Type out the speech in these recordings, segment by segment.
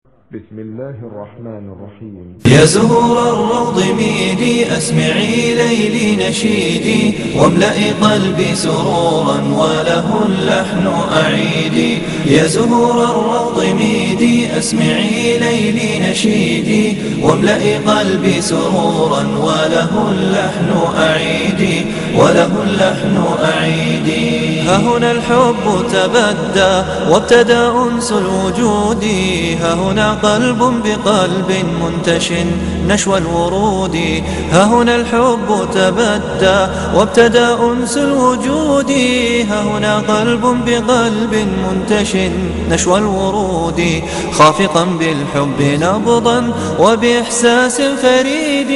بسم الله الرحمن الرحيم. يا زهور الروض ميدي أسمعي ليلي نشيدي واملئي قلبي سرورا وله اللحن أعيدي. يا زهور الروض ميدي أسمعي ليلي نشيدي واملئي قلبي سرورا وله اللحن أعيدي وله اللحن أعيدي. ها هنا الحب تبدى وابتدى أنس الوجود، ها هنا قلب بقلب منتش نشوى الورود. ها هنا الحب تبدى وابتدى أنس الوجود، ها هنا قلب بقلب منتش نشوى الورود. خافقا بالحب نبضا وبإحساس فريد.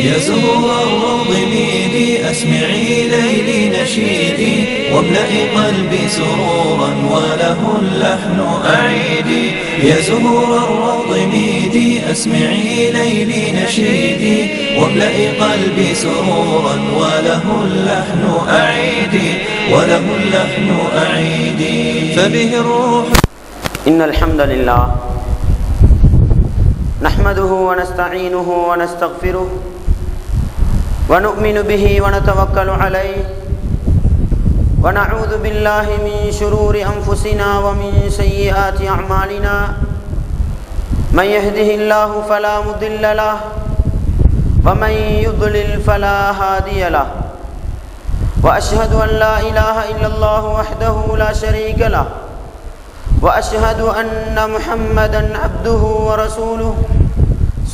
يا زهور الروض ميدي أسمعي ليلي نشيدي واملئي قلبي سرورا وله اللحن أعيدي. يا زهور الروض ميدي أسمعي ليلي نشيدي واملئي قلبي سرورا وله اللحن أعيدي وله اللحن أعيدي. فبه الروح. إن الحمد لله نحمده ونستعينه ونستغفره ونؤمن به ونتوكل عليه ونعوذ بالله من شرور أنفسنا ومن سيئات أعمالنا. من يهده الله فلا مضل له ومن يضلل فلا هادي له. وأشهد أن لا إله إلا الله وحده لا شريك له وأشهد أن محمدا عبده ورسوله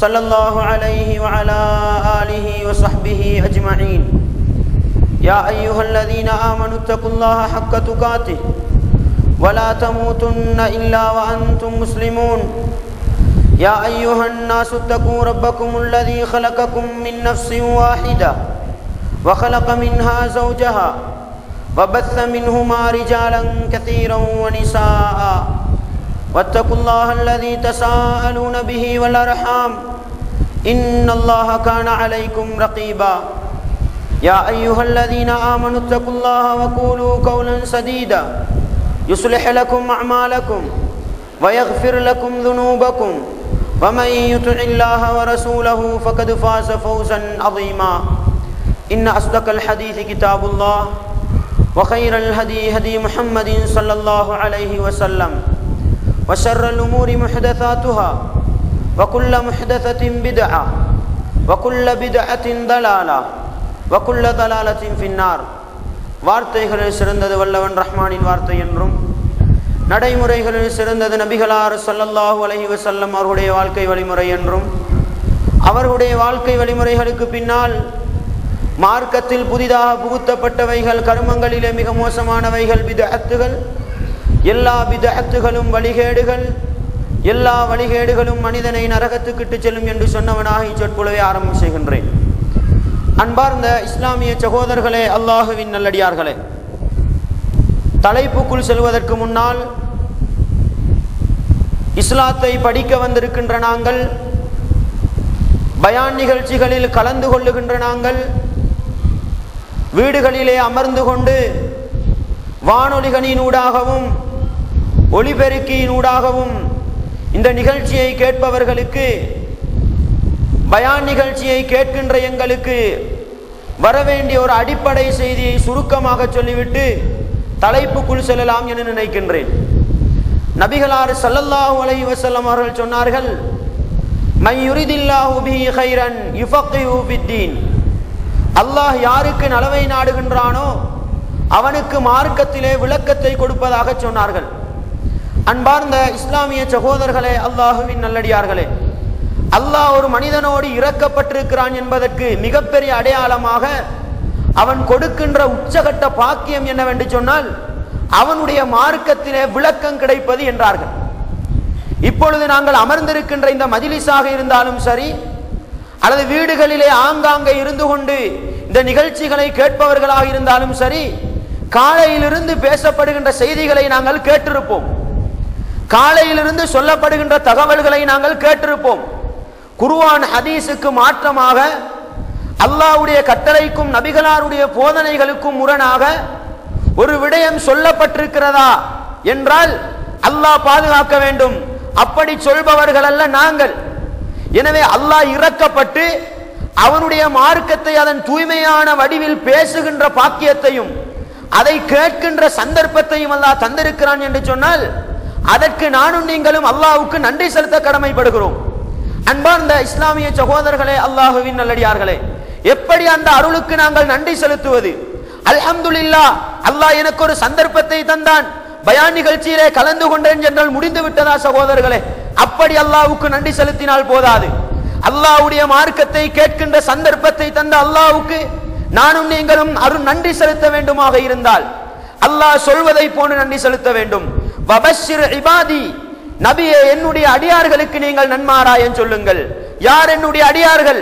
صلى الله عليه وعلى آله وصحبه أجمعين. يا أيها الذين آمنوا اتقوا الله حق تقاته ولا تموتن إلا وأنتم مسلمون. يا أيها الناس اتقوا ربكم الذي خلقكم من نفس واحدة وخلق منها زوجها وبث منهما رجالا كثيرا ونساء واتقوا الله الذي تساءلون به والأرحام إن الله كان عليكم رقيبا. يا أيها الذين آمنوا اتقوا الله وقولوا قولا سديدا يصلح لكم أعمالكم ويغفر لكم ذنوبكم ومن يطع الله ورسوله فقد فاز فوزا عظيما. إن أصدق الحديث كتاب الله وخير الهدي هدي محمد صلى الله عليه وسلم وشر الأمور محدثاتها وكل محدثة بدعة وكل بدعة ضلالة وكل ضلالة في النار. வார்த்தைகளில் சிறந்தது வல்லவன் ரஹ்மானின் வார்த்தை என்றும் நடைமுறைகளில் சிறந்தது நபிகளார் ஸல்லல்லாஹு அலைஹி வஸல்லம் அவர்களுடைய வாழ்க்கை வழிமுறை என்றும் அவர்களுடைய வாழ்க்கை வழிமுறைகளுக்கு பின்னால் மார்க்கத்தில் புதிதாக புகுத்தப்பட்டவைகள் கர்மங்களிலே மிக மோசமானவைகள் பித்அத்துகள். எல்லா பித்அத்துகளும் வழிகேடுகள், எல்லா வழிகேடுகளும் மனிதனை நரகத்துக்கிட்டு செல்லும் என்று சொன்னவனாக இச்சொற்பொழுவை ஆரம்பம் செய்கின்றேன். அன்பார்ந்த இஸ்லாமிய சகோதரர்களே, அல்லாஹுவின் நல்லடியார்களே, தலைப்புக்குள் செல்வதற்கு முன்னால் இஸ்லாத்தை படிக்க வந்திருக்கின்ற நாங்கள், பயான் நிகழ்ச்சிகளில் கலந்து கொள்ளுகின்ற நாங்கள், வீடுகளிலே அமர்ந்து கொண்டு வானொலிகளினூடாகவும் ஒலிபெருக்கியினூடாகவும் இந்த நிகழ்ச்சியை கேட்பவர்களுக்கு, பயான் நிகழ்ச்சியை கேட்கின்ற எங்களுக்கு வரவேண்டிய ஒரு அடிப்படை செய்தியை சுருக்கமாக சொல்லிவிட்டு தலைப்புக்குள் செல்லலாம் என நினைக்கின்றேன். நபிகளார் ஸல்லல்லாஹு அலைஹி வஸல்லம் அவர்கள் சொன்னார்கள், மன் யுரிதில்லாஹு பிஹி கைரன் யுஃபக்கிஹு ஃபித்தீன். அல்லாஹ் யாருக்கு நலவை நாடுகின்றானோ அவனுக்கு மார்க்கத்திலே விளக்கத்தை கொடுப்பதாக சொன்னார்கள். அன்பார்ந்த இஸ்லாமிய சகோதரர்களே, அல்லாஹுவின் நல்லடியார்களே, அல்லாஹ் ஒரு மனிதனோடு இரக்கப்பட்டிருக்கிறான் என்பதற்கு மிகப்பெரிய அடையாளமாக அவன் கொடுக்கின்ற உச்சகட்ட பாக்கியம் என்னவென்று சொன்னால் அவனுடைய மார்க்கத்திலே விளக்கம் கிடைப்பது என்றார்கள். இப்பொழுது நாங்கள் அமர்ந்திருக்கின்ற இந்த மஜ்லிஸாக இருந்தாலும் சரி, அல்லது வீடுகளிலே ஆங்காங்கே இருந்து கொண்டு இந்த நிகழ்ச்சிகளை கேட்பவர்களாக இருந்தாலும் சரி, காலையிலிருந்து பேசப்படுகின்ற செய்திகளை நாங்கள் கேட்டிருப்போம், காலையிலிருந்து சொல்லப்படுகின்ற தகவல்களை நாங்கள் கேட்டிருப்போம். குர்ஆன் ஹதீஸுக்கு மாற்றமாக அல்லாஹ்வுடைய கட்டளைக்கும் நபிகளாருடைய போதனைகளுக்கும் முரணாக ஒரு விடயம் சொல்லப்பட்டிருக்கிறதா என்றால் அல்லாஹ் பாதுகாக்க வேண்டும், அப்படி சொல்பவர்கள் அல்ல நாங்கள். எனவே அல்லாஹ் இறக்கப்பட்டு அவனுடைய மார்க்கத்தை அதன் தூய்மையான வடிவில் பேசுகின்ற பாக்கியத்தையும் அதை கேட்கின்ற சந்தர்ப்பத்தையும் அல்லாஹ் தந்திருக்கிறான் என்று சொன்னால் அதற்கு நானும் நீங்களும் அல்லாஹ்வுக்கு நன்றி செலுத்த கடமைப்படுகிறோம். அன்பார்ந்த இஸ்லாமிய சகோதரர்களே, அல்லாஹ்வின் நல்லடியார்களே, எப்படி அந்த அருளுக்கு நாங்கள் நன்றி செலுத்துவது? அல்ஹம்துலில்லாஹ், அல்லாஹ் எனக்கு ஒரு சந்தர்ப்பத்தை தந்தான், பயான் நிகழ்ச்சியிலே கலந்து கொண்டேன் என்றால் முடிந்து விட்டதா சகோதரர்களே? அப்படி அல்லாஹ்வுக்கு நன்றி செலுத்தினால் போதாது. அல்லாஹ்வுடைய மார்க்கத்தை கேட்கின்ற சந்தர்ப்பத்தை தந்த அல்லாஹ்வுக்கு நானும் நீங்களும் நன்றி செலுத்த வேண்டுமாக இருந்தால் அல்லாஹ் சொல்வதை போன்று நன்றி செலுத்த வேண்டும். வபஷிர் இபாதி, நபியே என்னுடைய அடியார்களுக்கு நீங்கள் நன்மாராயம் சொல்லுங்கள். யார் என்னுடைய அடியார்கள்?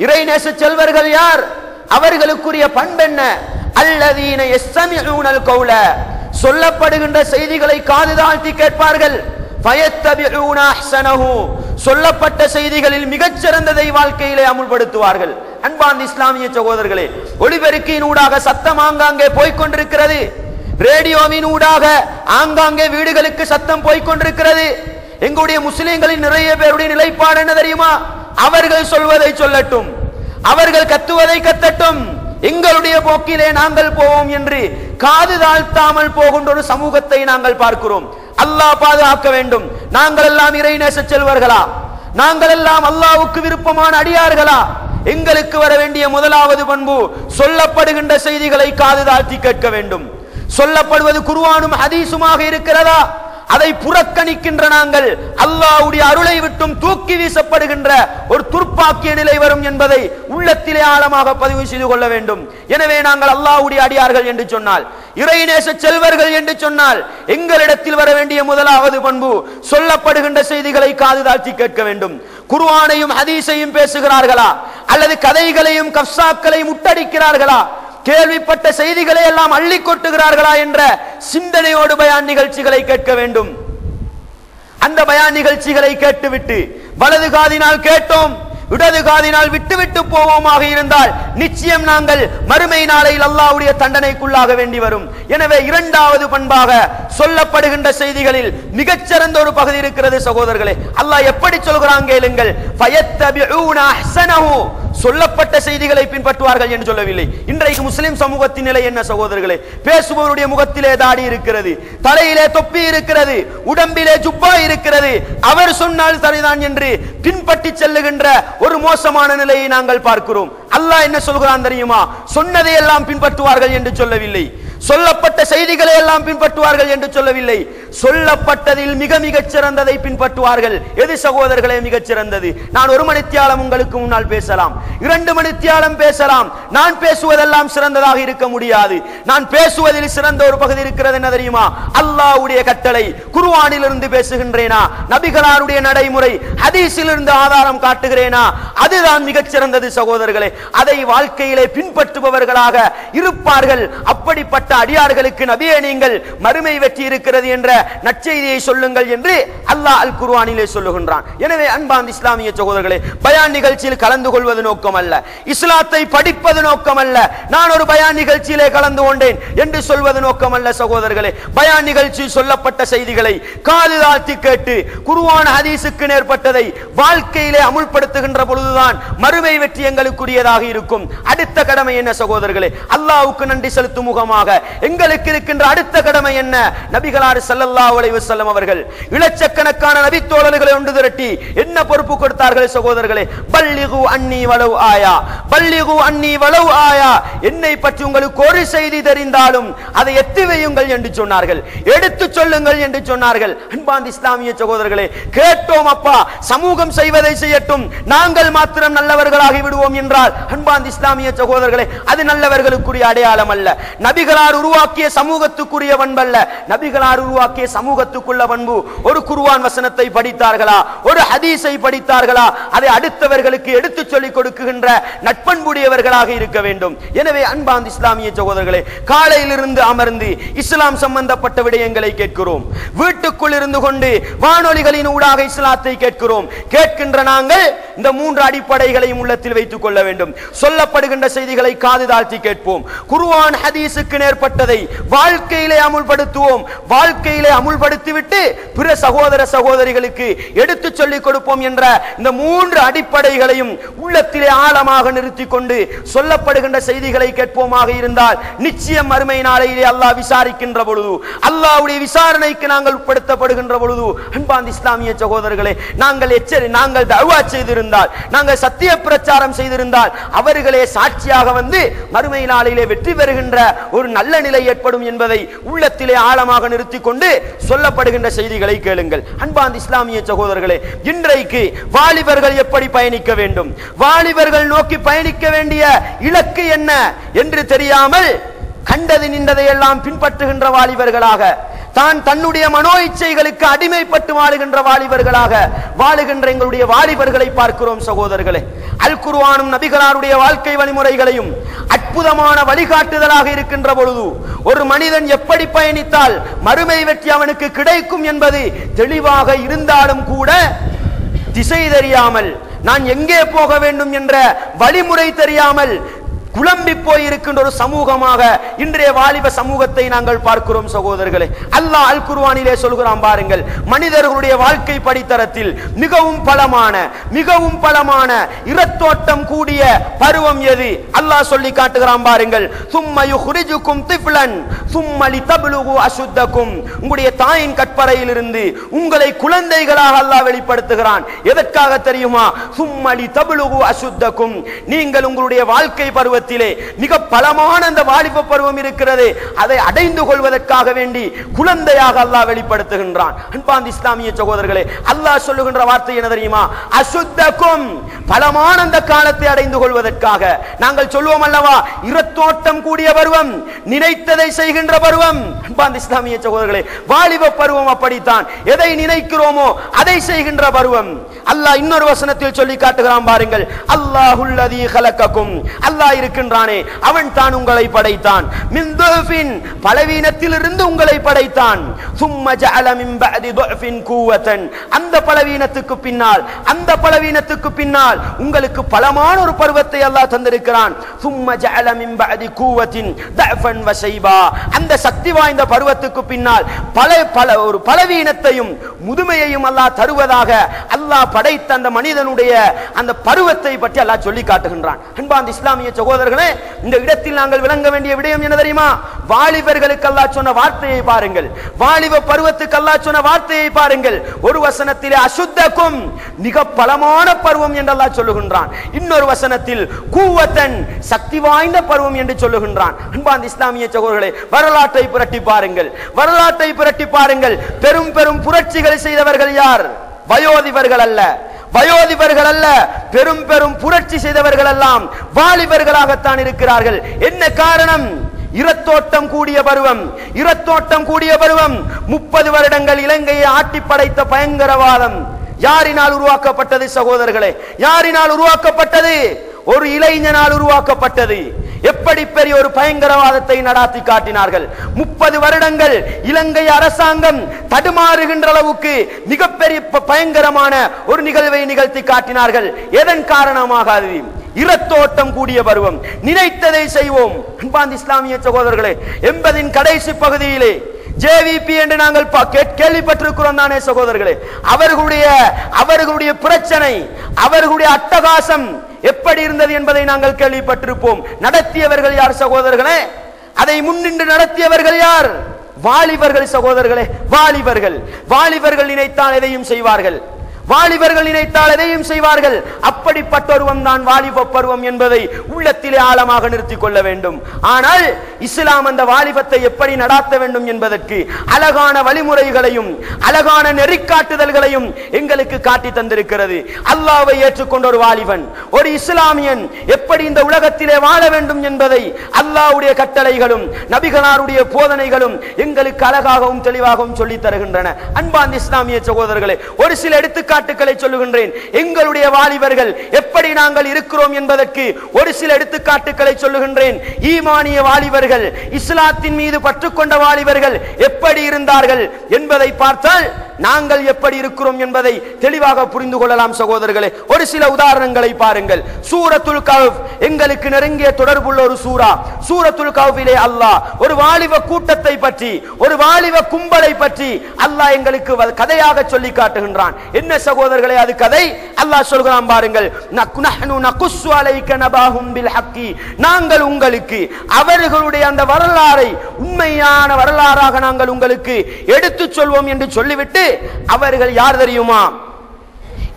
இறைநேச செல்வர்கள் யார்? அவர்களுக்குரிய பண்பென்ன? அல்லதீன யஸ்தமிஊனல் கௌல, சொல்லப்படுகின்ற செய்திகளை காது தாழ்த்தி கேட்பார்கள். ஃபயத்தபிஊன அஹ்ஸனஹு, சொல்லப்பட்ட செய்திகளில் மிகச்சிறந்ததை வாழ்க்கையிலே அமுல்படுத்துவார்கள். அன்பார்ந்த இஸ்லாமிய சகோதரர்களே, ஒளிபெருக்கியின் ஊடாக சத்தம் ஆங்காங்கே போய்கொண்டிருக்கிறது. ரேடியோவின் ஊடாக ஆங்காங்கே வீடுகளுக்கு சத்தம் போய்கொண்டிருக்கிறது. எங்களுடைய முஸ்லிம்களின் நிறைய பேருடைய நிலைப்பாடு என்ன தெரியுமா? அவர்கள் சொல்வதை சொல்லட்டும், அவர்கள் கத்துவதை கத்தட்டும், எங்களுடைய போக்கிலே நாங்கள் போவோம் என்று காது தாழ்த்தாமல் போகின்ற ஒரு சமூகத்தை நாங்கள் பார்க்கிறோம். அல்லாஹ் பாதுகாக்க வேண்டும். நாங்கள் எல்லாம் இறைநேச செல்வர்களா? நாங்கள் எல்லாம் அல்லாஹ்வுக்கு விருப்பமான அடியார்களா? எங்களுக்கு வர வேண்டிய முதலாவது பண்பு, சொல்லப்படுகின்ற செய்திகளை காது தாழ்த்தி கேட்க வேண்டும். சொல்லப்படுவது குர்ஆனும் ஹதீஸுமாக இருக்கிறதா? அதை புறக்கணிக்கின்ற நாங்கள் அல்லாஹ்வுடைய அருளை விட்டும் தூக்கி வீசப்படுகின்ற ஒரு துர்ப்பாக்கிய நிலை வரும் என்பதை உள்ளத்திலே ஆழமாக பதிவு செய்து கொள்ள வேண்டும். எனவே நாங்கள் அல்லாஹ்வுடைய அடியார்கள் என்று சொன்னால், இறைநேச செல்வர்கள் என்று சொன்னால், எங்களிடத்தில் வர வேண்டிய முதலாவது பண்பு, சொல்லப்படுகின்ற செய்திகளை காது தாழ்த்தி கேட்க வேண்டும். குர்ஆனையும் ஹதீஸையும் பேசுகிறார்களா அல்லது கதைகளையும் கஃப்சாக்களையும் முட்டடிக்கிறார்களா, கேள்விப்பட்ட செய்திகளை எல்லாம் அள்ளி கொட்டுகிறார்களா என்ற சிந்தனையோடு பயான் நிகழ்ச்சிகளை கேட்க வேண்டும். அந்த பயான் நிகழ்ச்சிகளை கேட்டுவிட்டு வலது காதினால் கேட்டோம், இடது காதினால் விட்டுவிட்டு போவோமாக இருந்தால் நிச்சயம் நாங்கள் மறுமை நாளையில் அல்லாஹ்வுடைய தண்டனைக்குள்ளாக வேண்டி வரும். எனவே இரண்டாவது பண்பாக சொல்லப்படுகின்ற செய்திகளில் மிகச்சிறந்த ஒரு பகுதி இருக்கிறது சகோதரர்களே. அல்லாஹ் எப்படி சொல்கிறான் கேளுங்கள். ஃபயத்தபிஊன அஹ்ஸனஹு, சொல்லப்பட்ட செய்திகளை பின்பற்றுவார்கள் என்று சொல்லவில்லை. இன்றைக்கு முஸ்லிம் சமூகத்தின் நிலை என்ன சகோதரர்களே? பேசுபவருடைய முகத்திலே தாடி இருக்கிறது, தலையிலே தொப்பி இருக்கிறது, உடம்பிலே ஜுப்பா இருக்கிறது, அவர் சொன்னால் சரிதான் என்று பின்பற்றி செல்லுகின்ற ஒரு மோசமான நிலையை நாங்கள் பார்க்கிறோம். அல்லாஹ் என்ன சொல்கிறான் தெரியுமா? சொன்னதை எல்லாம் பின்பற்றுவார்கள் என்று சொல்லவில்லை, சொல்லப்பட்ட செய்திகளை எல்லாம் பின்பற்றுவார்கள் என்று சொல்லவில்லை. சொல்லப்பட்டதில் மிக மிகச் சிறந்ததை பின்பற்றுவார்கள். எது சகோதரர்களே மிகச் சிறந்தது? நான் ஒரு மணித்தியாலம் உங்களுக்கு முன்னால் பேசலாம், 2 மணித்தியாலம் பேசலாம். நான் பேசுவதெல்லாம் சிறந்ததாக இருக்க முடியாது. நான் பேசுவதில் சிறந்த ஒரு பகுதி இருக்கிறது என்ன தெரியுமா? அல்லாஹ்வுடைய கட்டளை. குர்ஆனிலிருந்து பேசுகின்றேனா, நபிகளாருடைய நடைமுறை ஹதீஸிலிருந்து ஆதாரம் காட்டுகிறேனா, அதுதான் மிகச் சிறந்தது சகோதரர்களே. அதை வாழ்க்கையிலே பின்பற்றுபவர்களாக இருப்பார்கள். அப்படிப்பட்ட அடியார்களுக்கு நபியே நீங்கள் மறுமை வெற்றி இருக்கிறது என்ற நற்செய்தியை சொல்லுங்கள் என்று அல்லாஹ் அல் குர்ஆனிலே சொல்லுகின்றான். எனவே அன்பார்ந்த இஸ்லாமிய சகோதரர்களே, பயான் நிகழ்ச்சியில் கலந்து கொள்வது நோக்கம் அல்ல, இஸ்லாத்தை படிப்பது நோக்கம் அல்ல, நான் ஒரு பயான் நிகழ்ச்சியிலே கலந்து கொண்டேன் என்று சொல்வது நோக்கம் அல்ல சகோதரர்களே. பயான் நிகழ்ச்சியில் சொல்லப்பட்ட செய்திகளை காது தாழ்த்தி கேட்டு குர்ஆன் ஹதீஸுக்கு நேர்பட்டதை வாழ்க்கையிலே அமுல்படுத்துகின்ற பொழுதுதான் மறுமை வெற்றி எங்களுக்குரியதாக இருக்கும். அடுத்த கடமை என்ன சகோதரர்களே? அல்லாஹ்வுக்கு நன்றி செலுத்தும் முகமாக எங்களுக்கு இருக்கின்ற அடுத்த கடமை என்ன? நபிகளார் ஸல்லல்லாஹு அலைஹி வஸல்லம் அவர்கள் இலட்சக்கணக்கான நபி தோழர்களை ஒன்று திரட்டி என்ன பொறுப்பு கொடுத்தார்கள் சகோதரர்களே? பல்லிகு அன்னி வலவ் ஆயா, பல்லிகு அன்னி வலவ் ஆயா, என்னை பற்றி உங்களுக்கு ஒரு செய்தி தெரிந்தாலும் அதை எத்தி வையுங்கள் என்று சொன்னார்கள், எடுத்து சொல்லுங்கள் என்று சொன்னார்கள். அன்பார்ந்த இஸ்லாமிய சகோதரர்களே, கேட்டோம் அப்பா, சமூகம் செய்வதை செய்யட்டும், நாங்கள் மாத்திரம் நல்லவர்களாகி விடுவோம் என்றால் அன்பார்ந்த இஸ்லாமிய சகோதரர்களே, அது நல்லவர்களுக்குரிய அடையாளம் அல்ல, நபிகளார் உருவாக்கிய சமூகத்துக்குரிய பண்பல்ல. நபிகளார் உருவாக்கிய சமூகத்துக்குள்ள பண்பு, ஒரு குர்ஆன் வசனத்தை படித்தார்களா, ஒரு ஹதீஸை படித்தார்களா, அதை அடுத்தவர்களுக்கு எடுத்து சொல்லிக் கொடுக்கின்ற நட்பண்புடையவர்களாக இருக்க வேண்டும். எனவே அன்பார்ந்த இஸ்லாமிய சகோதரர்களே, காலையிலிருந்து அமர்ந்து இஸ்லாம் சம்பந்தப்பட்ட விடயங்களை கேட்கிறோம், வீட்டுக்குள் இருந்து கொண்டு வானொலிகளின் ஊடாக இஸ்லாத்தை கேட்கிறோம். கேட்கின்ற நாங்கள் இந்த 3 அடிப்படைகளையும் உள்ளத்தில் வைத்துக் கொள்ள வேண்டும். சொல்லப்படுகின்ற செய்திகளை காது தாழ்த்தி கேட்போம், குர்ஆன் ஹதீஸுக்கு நேர் ஏற்பட்டதை வாழ்க்கையிலே அமுல்படுத்துவோம். வாழ்க்கையிலே அமுல்படுத்திவிட்டு பிற சகோதர சகோதரிகளுக்கு எடுத்து சொல்லிக் கொடுப்போம் என்ற இந்த 3 அடிப்படைகளையும் உள்ளத்திலே ஆழமாக நிறுத்திக் கொண்டு சொல்லப்படுகின்ற செய்திகளை கேட்போமாக இருந்தால் நிச்சயம் மறுமை நாளையிலே அல்லாஹ் விசாரிக்கின்ற பொழுது, அல்லாஹ்வுடைய விசாரணைக்கு நாங்கள் உட்படுத்தப்படுகின்ற பொழுது, அன்பார்ந்த இஸ்லாமிய சகோதரர்களே, நாங்கள் தஅவா செய்திருந்தால், நாங்கள் சத்திய பிரச்சாரம் செய்திருந்தால் அவர்களே சாட்சியாக வந்து மறுமை நாளிலே வெற்றி பெறுகின்ற ஒரு நல்ல நிலை ஏற்படும் என்பதை உள்ளத்திலே ஆழமாக நிறுத்திக் கொண்டு சொல்லப்படுகின்ற செய்திகளை கேளுங்கள். அன்பார்ந்த இஸ்லாமிய சகோதரர்களே, இன்றைக்கு வாலிபர்கள் எப்படி பயணிக்க வேண்டும், வாலிபர்கள் நோக்கி பயணிக்க வேண்டிய இலக்கு என்ன என்று தெரியாமல் கண்டது நின்றதை எல்லாம் பின்பற்றுகின்ற வாலிபர்களாக, தன்னுடைய மனோ இச்சைகளுக்கு அடிமைப்பட்டு வாழுகின்ற வாலிபர்களாக வாழுகின்ற எங்களுடைய வாலிபர்களை பார்க்கிறோம் சகோதரர்களே. அல் குர்ஆனும் நபிகளாருடைய வாழ்க்கை வழிமுறைகளையும் அற்புதமான வழிகாட்டுதலாக இருக்கின்ற பொழுது ஒரு மனிதன் எப்படி பயணித்தால் மறுமை வெற்றி அவனுக்கு கிடைக்கும் என்பது தெளிவாக இருந்தாலும் கூட திசை தெரியாமல், நான் எங்கே போக வேண்டும் என்ற வழிமுறை தெரியாமல் குழம்பி போய் இருக்கின்ற ஒரு சமூகமாக இன்றைய வாலிப சமூகத்தை நாங்கள் பார்க்கிறோம் சகோதரர்களே. அல்லாஹ் அல் குர்ஆனிலே சொல்கிறான் பாருங்கள், மனிதர்களுடைய வாழ்க்கை படித்தரத்தில் மிகவும் பலமான இரத்தோட்டம் கூடிய பருவம் எது? அல்லாஹ் சொல்லி காட்டுகிறான் பாருங்கள், சும்ம யுஹ்ரிஜுக்கும் திஃப்லன் சும்ம லிதப்லுகு அஷுத்தக்கும். உங்களுடைய தாயின் கற்பறையிலிருந்து உங்களை குழந்தைகளாக அல்லாஹ் வெளிப்படுத்துகிறான். எதற்காக தெரியுமா? சும்ம லிதப்லுகு அஷுத்தக்கும். நீங்கள் உங்களுடைய வாழ்க்கை பருவத்தில் மிக பலமான அந்த வாலிப பருவம் இருக்கிறது, அதை அடைந்து கொள்வதற்காக வேண்டி குழந்தையாக அல்லாஹ் வெளிப்படுத்துகின்றான். அன்பார்ந்த இஸ்லாமிய சகோதரர்களே, அல்லாஹ் சொல்லுகின்ற வார்த்தை என்ன தெரியுமா? அசுத்தக்கும். பலமான அந்த காலத்தை அடைந்து கொள்வதற்காக நாங்கள் சொல்லுவோம் அல்லவா, இரத்தோட்டம் கூடிய பருவம், நினைத்ததை செய்கின்ற பருவம். அன்பார்ந்த இஸ்லாமிய சகோதரர்களே, வாலிப பருவம் அப்படித்தான். எதை நினைக்கிறோமோ அதை செய்கின்ற பருவம். அல்லாஹ் இன்னொரு வசனத்தில் சொல்லி காட்டுகிறான் பாருங்கள், அல்லாஹுல்லதீ கலக்கக்கும். அல்லாஹ் இருக்கின்றானே, அவன் தான் உங்களை படைத்தான். மின் துஃபின், பலவீனத்திலிருந்து உங்களை படைத்தான். சும்ம ஜஅல மின் பஅதி துஃபின் குவத்தன். அந்த பலவீனத்துக்கு பின்னால் உங்களுக்கு பலமான ஒரு பருவத்தை அல்லாஹ் தந்திருக்கிறான். சும்ம ஜஅல மின் பஅதி குவத்தின் தஃபன் வ ஷைபா. அந்த சக்தி வாய்ந்த பருவத்துக்கு பின்னால் ஒரு பலவீனத்தையும் முதுமையையும் அல்லாஹ் தருவதாக அல்லாஹ் படைத்த அந்த மனிதனுடைய அந்த பருவத்தை பற்றி அல்லாஹ் சொல்லி காட்டுகின்றான். அன்பார்ந்த இஸ்லாமிய சகோதரர்களே, இந்த இடத்தில் நாங்கள் விளங்க வேண்டிய விடயம் என்ன தெரியுமா? வாலிபர்களுக்கு அல்லாஹ் சொன்ன வார்த்தையை பாருங்கள், வாலிப பருவத்துக்கு அல்லாஹ் சொன்ன வார்த்தையை பாருங்கள். ஒரு வசனத்திலே அசுத்தக்கும், மிக பலமான பருவம் என்று அல்லாஹ் சொல்லுகின்றான். இன்னொரு வசனத்தில் கூவத்தன், சக்தி வாய்ந்த பருவம் என்று சொல்லுகின்றான். அன்பார்ந்த இஸ்லாமிய சகோதரர்களே, வரலாற்றை புரட்டி பாருங்கள். பெரும் பெரும் புரட்சிகள் செய்தவர்கள் யார்? வயோதிபர்கள் அல்ல, பெரும் பெரும் புரட்சி செய்தவர்கள் எல்லாம் வாலிபர்களாகத்தான் இருக்கிறார்கள். என்ன காரணம்? இரத்தோட்டம் கூடிய பருவம். 30 வருடங்கள் இலங்கையை ஆட்டி படைத்த பயங்கரவாதம் யாரினால் உருவாக்கப்பட்டது சகோதரர்களே? யாரினால் உருவாக்கப்பட்டது? ஒரு இளைஞனால் உருவாக்கப்பட்டது. எப்படி பெரிய ஒரு பயங்கரவாதத்தை நடாத்தி காட்டினார்கள். 30 வருடங்கள் இலங்கை அரசாங்கம் தடுமாறுகின்ற அளவுக்கு மிகப்பெரிய பயங்கரமான ஒரு நிகழ்வை நிகழ்த்தி காட்டினார்கள். எதன் காரணமாக? இரத்தோட்டம் கூடிய பருவம், நினைத்ததை செய்வோம். அன்பார்ந்த இஸ்லாமிய சகோதரர்களே, 80 கடைசி பகுதியிலே ஜேவிபி என்று நாங்கள் கேள்விப்பட்டிருக்கிறோம் தானே சகோதரர்களே? அவர்களுடைய பிரச்சனை, அவர்களுடைய அட்டகாசம் எப்படி இருந்தது என்பதை நாங்கள் கேள்விப்பட்டிருப்போம். நடத்தியவர்கள் யார் சகோதரர்களே? அதை முன்னின்று நடத்தியவர்கள் யார்? வாலிபர்கள் சகோதரர்களே, வாலிபர்கள் நினைத்தால் எதையும் செய்வார்கள். அப்படிப்பட்ட ஒருவன் தான் வாலிப பருவம் என்பதை உள்ளத்திலே ஆழமாக நிறுத்திக் கொள்ள வேண்டும். ஆனால் இஸ்லாம் அந்த வாலிபத்தை எப்படி நடாத்த வேண்டும் என்பதற்கு அழகான வழிமுறைகளையும் அழகான நெறிக்காட்டுதல்களையும் எங்களுக்கு காட்டி தந்திருக்கிறது. அல்லாஹ்வை ஏற்றுக்கொண்ட ஒரு வாலிபன், ஒரு இஸ்லாமியன் எப்படி இந்த உலகத்திலே வாழ வேண்டும் என்பதை அல்லாஹ்வுடைய கட்டளைகளும் நபிகளாருடைய போதனைகளும் எங்களுக்கு அழகாகவும் தெளிவாகவும் சொல்லித் தருகின்றன. அன்பார்ந்த இஸ்லாமிய சகோதரர்களே, ஒரு சில எடுத்துக்காட்டுகளை சொல்லுகின்றேன். எங்களுடைய வாலிபர்கள் எப்படி நாங்கள் இருக்கிறோம் என்பதற்கு ஒரு சில எடுத்துக்காட்டுகளை சொல்லுகின்றேன். ஈமானிய வாலிபர்கள், இஸ்லாத்தின் மீது பற்றுக்கொண்ட வாலிபர்கள் எப்படி இருந்தார்கள் என்பதை பார்த்தால் நாங்கள் எப்படி இருக்கிறோம் என்பதை தெளிவாக புரிந்து கொள்ளலாம் சகோதரர்களே. ஒரு சில உதாரணங்களை பாருங்கள். சூரத்துல் கஹ்ஃப் எங்களுக்கு நெருங்கிய தொடர்புள்ள ஒரு சூரா. சூரத்துல் கஹ்ஃபிலே அல்லாஹ் ஒரு வாலிப கூட்டத்தை பற்றி, ஒரு வாலிப கும்பலை பற்றி அல்லாஹ் எங்களுக்கு கதையாக சொல்லி காட்டுகின்றான். என்ன சகோதரர்களே அது கதை? அல்லாஹ் சொல்கிறான் பாருங்கள், நஹ்னு நகுஸ்ஸு அலைக நபாஹும் பில் ஹக்கி, நாங்கள் உங்களுக்கு அவர்களுடைய அந்த வரலாறை உண்மையான வரலாறாக நாங்கள் உங்களுக்கு எடுத்துச் சொல்வோம் என்று சொல்லிவிட்டு, அவர்கள் யார் தெரியுமா?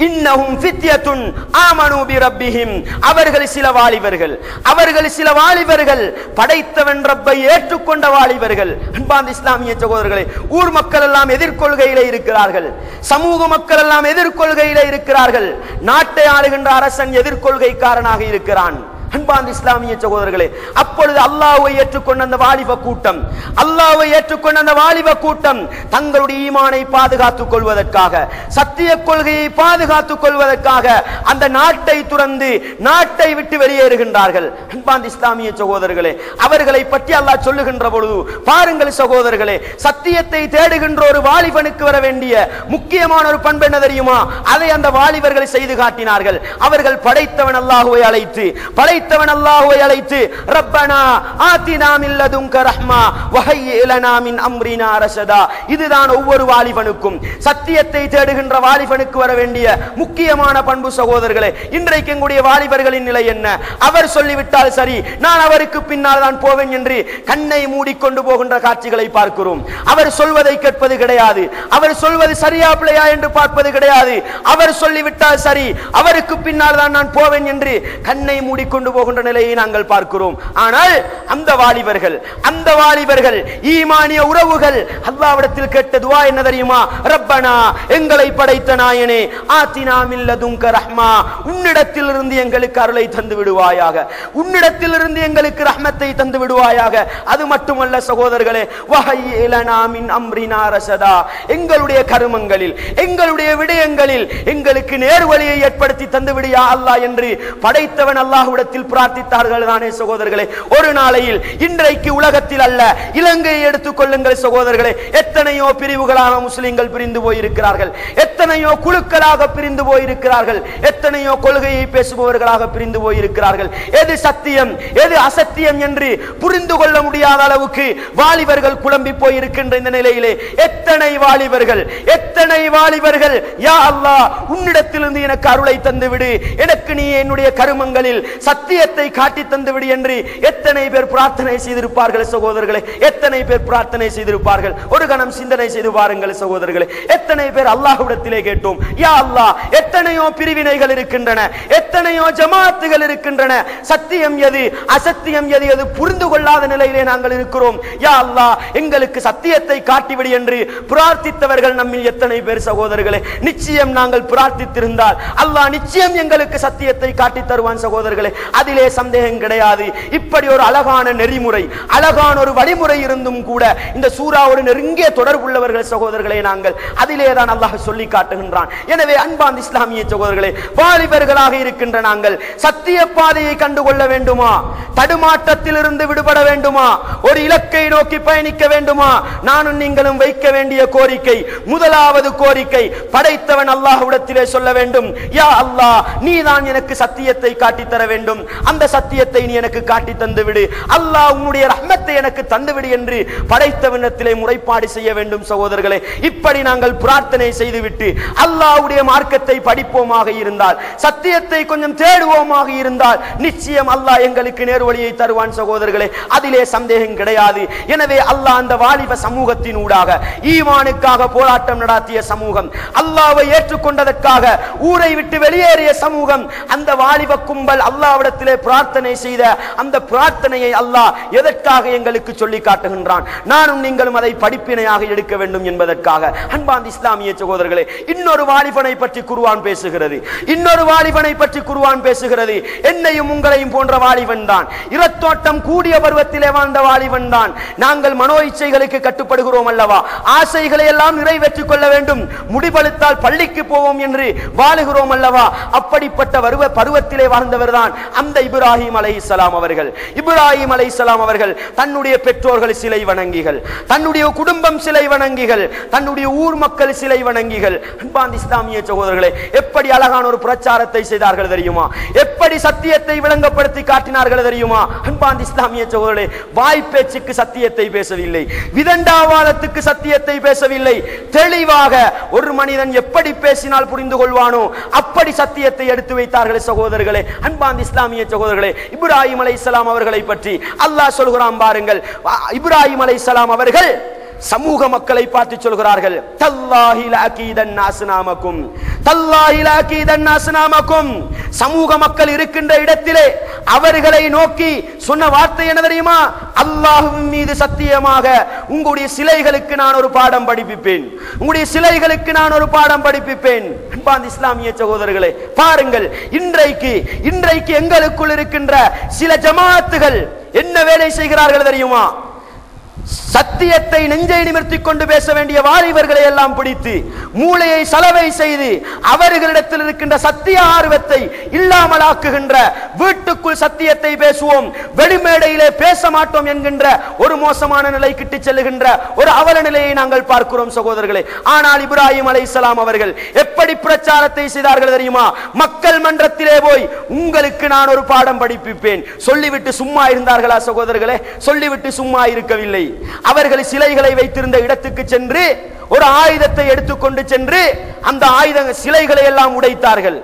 இன்னஹும் ஃபித்யத்துன் ஆமனூ பிரப்பிஹிம், அவர்கள் சில வாலிபர்கள், அவர்கள் சில வாலிபர்கள் படைத்தவன் ரப்பை ஏற்றுக்கொண்ட வாலிபர்கள். அன்பார்ந்த இஸ்லாமிய சகோதரர்களே, ஊர் மக்கள் எல்லாம் எதிர்கொள்கையிலே இருக்கிறார்கள், சமூக மக்கள் எல்லாம் எதிர்கொள்கையிலே இருக்கிறார்கள், நாட்டை ஆளுகின்ற அரசன் எதிர்கொள்கைக்காரனாக இருக்கிறான். அன்பார்ந்த இஸ்லாமிய சகோதரர்களே, அப்பொழுது அல்லாஹ்வை ஏற்றுக்கொண்ட அந்த வாலிப கூட்டம், அல்லாஹ்வை ஏற்றுக்கொண்ட அந்த வாலிப கூட்டம் தங்களுடைய ஈமானை பாதுகாத்துக் கொள்வதற்காக, சத்திய கொள்கையை பாதுகாத்துக் கொள்வதற்காக அந்த நாட்டை துறந்து நாட்டை விட்டு வெளியேறுகின்றார்கள். அன்பார்ந்த இஸ்லாமிய சகோதரர்களே, அவர்களை பற்றி அல்லாஹ் சொல்லுகின்ற பொழுது பாருங்கள் சகோதரர்களே, சத்தியத்தை தேடுகின்ற ஒரு வாலிபனுக்கு வர வேண்டிய முக்கியமான ஒரு பண்பு என்ன தெரியுமா? அதை அந்த வாலிபர்கள் செய்து காட்டினார்கள். அவர்கள் படைத்தவன் அல்லாஹ்வை அழைத்து, அல்லாஹ்வை அழைத்து, ரப்பனா ஆதினா மின் லதுன்க ரஹ்மா வஹய்யி லனா மின் அம்ரினா ரஷதா. இதுதான் ஒவ்வொரு வாலிபனுக்கும், சத்தியத்தை தேடுகின்ற வாலிபனுக்கு வர வேண்டிய முக்கியமான பண்பு சகோதரர்களே. இன்றைக்கு எங்களுடைய வாலிபர்களின் நிலை என்ன? அவர் சொல்லிவிட்டால் சரி, நான் அவருக்கு பின்னால் தான் போவேன் என்று கண்ணை மூடிக்கொண்டு போகின்ற காட்சிகளை பார்க்கிறோம். அவர் சொல்வதை கேட்பது கிடையாது, அவர் சொல்வது சரியா பிள்ளையா என்று பார்ப்பது கிடையாது. அவர் சொல்லிவிட்டால் சரி, அவருக்கு பின்னால் தான் நான் போவேன் என்று கண்ணை மூடிக்கொண்டு போகின்ற நிலையை நாங்கள் பார்க்கிறோம். ஆனால் அந்த வாலிபர்கள் ஈமானிய உறவுகள் அல்லாஹ்விடத்தில் கேட்ட துஆ என்ன தெரியுமா? ரப்பனா, எங்களை படைத்த நாயனே, ஆதினா மின் லதுன்க ரஹ்மா, உன்னிடத்திலிருந்து எங்களுக்கு அருளை தந்து விடுவாயாக, உன்னிடத்திலிருந்து எங்களுக்கு ரஹ்மத்தை தந்து விடுவாயாக. அது மட்டுமல்ல சகோதரர்களே, வஹய்யி லனா மின் அம்ரினா ரஷதா, எங்களுடைய கர்மங்களில், எங்களுடைய விடயங்களில் எங்களுக்கு நேர்வழியை ஏற்படுத்தி தந்து விடு யா அல்லாஹ் என்று படைத்தவன் அல்லாஹ்விடத்தில் பிரார்த்தித்தார்கள் தானே சகோதரர்களே. ஒரு நாளையில், இன்றைக்கு உலகத்தில் அல்ல, இலங்கையை எடுத்துக் கொள்ளுங்கள் சகோதரர்களே, எத்தனையோ பிரிவுகளாக முஸ்லிம்கள் பிரிந்து போயிருக்கிறார்கள், எத்தனையோ குழுக்களாக பிரிந்து போயிருக்கிறார்கள், எத்தனையோ கொள்கையை பேசுபவர்களாக பிரிந்து போயிருக்கிறார்கள். எது சத்தியம் எது அசத்தியம் என்று புரிந்து கொள்ள முடியாத அளவுக்கு வாலிபர்கள் குழம்பி போயிருக்கின்ற இந்த நிலையிலே எத்தனை வாலிபர்கள் யா அல்லாஹ் உன்னிடத்திலிருந்து எனக்கு அருளை தந்துவிடு, எனக்கு நீ என்னுடைய கருமங்களில் சத்தியத்தை காட்டி தந்துவிடு என்று எத்தனை பேர் பிரார்த்தனை செய்திருப்பார்கள் சகோதரர்களே, எத்தனை பேர் பிரார்த்தனை செய்திருப்பார்கள். ஒரு கணம் சிந்தனை செய்து பாருங்கள் சகோதரர்களே, எத்தனை பேர் அல்லாஹ்விடத்திலே கேட்டோம், யா அல்லாஹ் எத்தனையோ பிரிவினைகள் இருக்கின்றன, எத்தனையோ ஜமாத்துகள் இருக்கின்றன, சத்தியம் எது அசத்தியம் எது எது புரிந்து கொள்ளாத நிலையிலே நாங்கள் இருக்கிறோம், யா அல்லாஹ் எங்களுக்கு சத்தியத்தை காட்டிவிடு என்று பிரார்த்தித்தவர்கள் நம்மில் எத்தனை பேர் சகோதரர்களே. நிச்சயம் நாங்கள் பிரார்த்தித்திருந்தால் அல்லாஹ் நிச்சயம் எங்களுக்கு சத்தியத்தை காட்டி தருவான் சகோதரர்களே, அதிலே சந்தேகம் கிடையாது. இப்படி ஒரு அழகான நெறிமுறை, அழகான ஒரு வழிமுறை இருந்தும் கூட இந்த சூராவோடு நெருங்கிய தொடர்புள்ளவர்கள் சகோதரர்களே நாங்கள், அதிலே தான் அல்லாஹ் சொல்லி காட்டுகின்றான். எனவே அன்பார்ந்த இஸ்லாமிய சகோதரர்களே, வாலிபர்களாக இருக்கின்ற நாங்கள் சத்திய பாதையை கண்டுகொள்ள வேண்டுமா? தடுமாற்றத்தில் இருந்து விடுபட வேண்டுமா? ஒரு இலக்கை நோக்கி பயணிக்க வேண்டுமா? நானும் நீங்களும் வைக்க வேண்டிய கோரிக்கை, முதலாவது கோரிக்கை, படைத்தவன் அல்லாஹ்விடத்திலே சொல்ல வேண்டும், யா அல்லாஹ் நீதான் எனக்கு சத்தியத்தை காட்டி தர வேண்டும், அந்த சத்தியத்தை நீ எனக்கு காட்டி தந்து விடு, அல்லாஹ் உன்னுடைய ரஹ்மத்தை எனக்கு தந்துவிடு என்று படைத்தவனிடத்திலே முறைப்பாடு செய்ய வேண்டும் சகோதரர்களே. இப்படி நாங்கள் பிரார்த்தனை செய்துவிட்டு அல்லாஹ்வுடைய மார்க்கத்தை படிப்போமாக இருந்தால், சத்தியத்தை கொஞ்சம் தேடுவோமாக இருந்தால் நிச்சயம் அல்லாஹ் எங்களுக்கு நேர்வழியை தருவான் சகோதரர்களே, அதிலே சந்தேகம் கிடையாது. எனவே அல்லாஹ் அந்த வாலிப சமூகத்தின் ஊடாக, ஈமானுக்காக போராட்டம் நடத்திய சமூகம், அல்லாஹ்வை ஏற்றுக்கொண்டதற்காக ஊரை விட்டு வெளியேறிய சமூகம், அந்த வாலிப கும்பல் அல்லாஹ்விடத்திலே பிரார்த்தனை செய்த அந்த பிரார்த்தனையை அல்லாஹ் எதற்காக எங்களுக்கு சொல்லி காட்டுகின்றான்? நானும் நீங்களும் அதை படிப்பினையாக எடுக்க வேண்டும் என்பதற்காக. அன்பார்ந்த இஸ்லாமிய சகோதரர்களே, இன்னொரு வாலிபனை பற்றி குர்ஆன் பேசுகிறது, இன்னொரு வாலிபனை பற்றி குர்ஆன் பேசுகிறது. என்னையும் உங்களையும் போன்ற வாலிபன் தான், இரத்தோட்டம் கூடிய பருவத்திலே வாழ்ந்த வாலிபன் தான். நாங்கள் மனோ இச்சைகளுக்கு கட்டுப்படுகிறோம் அல்லவா, ஆசைகளை எல்லாம் நிறைவேற்றிக் கொள்ள வேண்டும், முடிவெடுத்தால் பள்ளிக்கு போவோம் என்று வாழுகிறோம் அல்லவா, அப்படிப்பட்ட பருவத்திலே வாழ்ந்தவர் தான் அந்த இப்ராஹிம் அலைஹிஸ்ஸலாம் அவர்கள். இப்ராஹிம் அலைஹிஸ்ஸலாம் அவர்கள் தன்னுடைய பெற்றோர்கள் சிலை வணங்கிகள், தன்னுடைய குடும்பம் சிலை வணங்கிகள், தன்னுடைய ஊர் மக்கள் சிலை வணங்கிகள். அன்பார்ந்த இஸ்லாமிய சகோதரர்களே, எப்படி அழகான ஒரு பிரச்சாரத்தை செய்தார்கள் தெரியுமா? எப்படி சத்தியத்தை விளங்கப்படுத்தி காட்டினார்கள் தெரியுமா? அன்பார்ந்த இஸ்லாமிய சகோதரர்களே, வாய்ப்பேச்சுக்கு சத்தியத்தை பேசவில்லை, விதண்டாவாதத்துக்கு சத்தியத்தை பேசவில்லை. தெளிவாக ஒரு மனிதன் எப்படி பேசினால் புரிந்து கொள்வானோ அப்படி சத்தியத்தை எடுத்து வைத்தார்கள் சகோதரர்களே. அன்பார்ந்த இஸ்லாமிய சகோதரர்களே, இப்ராஹிம் அலைஹிஸ்ஸலாம் அவர்களை பற்றி அல்லாஹ் சொல்கிறான் பாருங்கள். இப்ராஹிம் அலைஹிஸ்ஸலாம் அவர்கள் சமூக மக்களை பார்த்து சொல்கிறார்கள், தல்லாஹி லஅகீதன் நாஸ்னாமக்கும், தல்லாஹி லஅகீதன் நாஸ்னாமக்கும். சமூக மக்கள் இருக்கின்ற இடத்திலே அவர்களை நோக்கி சொன்ன வார்த்தை என்ன தெரியுமா? அல்லாஹ்வின் மீது சத்தியமாக உங்களுடைய சிலைகளுக்கு நான் ஒரு பாடம் படிப்பிப்பேன், உங்களுடைய சிலைகளுக்கு நான் ஒரு பாடம் படிப்பிப்பேன். அன்பார்ந்த இஸ்லாமிய சகோதரர்களே, பாருங்கள், இன்றைக்கு எங்களுக்குள் இருக்கின்ற சில ஜமாத்துகள் என்ன வேலை செய்கிறார்கள் தெரியுமா? சத்தியத்தை நெஞ்சை நிமிர்த்திக் கொண்டு பேச வேண்டிய வாலிபர்களை எல்லாம் பிடித்து மூளையை சலவை செய்து அவர்களிடத்தில் இருக்கின்ற சத்திய ஆர்வத்தை இல்லாமலாக்குகின்ற, வீட்டுக்குள் சத்தியத்தை பேசுவோம் வெளிமேடையிலே பேச மாட்டோம் என்கின்ற ஒரு மோசமான நிலை கிட்டு செல்லுகின்ற ஒரு அவல நிலையை நாங்கள் பார்க்கிறோம் சகோதரர்களே. ஆனால் இப்ராஹிம் அலைஹிஸ்ஸலாம் அவர்கள் எப்படி பிரச்சாரத்தை செய்தார்கள் தெரியுமா? மக்கள் மன்றத்திலே போய் உங்களுக்கு நான் ஒரு பாடம் படிப்பிப்பேன் சொல்லிவிட்டு சும்மா இருந்தார்களா சகோதரர்களே? சொல்லிவிட்டு சும்மா இருக்கவில்லை. அவர்கள் சிலைகளை வைத்திருந்த இடத்துக்கு சென்று ஒரு ஆயுதத்தை எடுத்துக்கொண்டு சென்று அந்த சிலைகளை எல்லாம் உடைத்தார்கள்.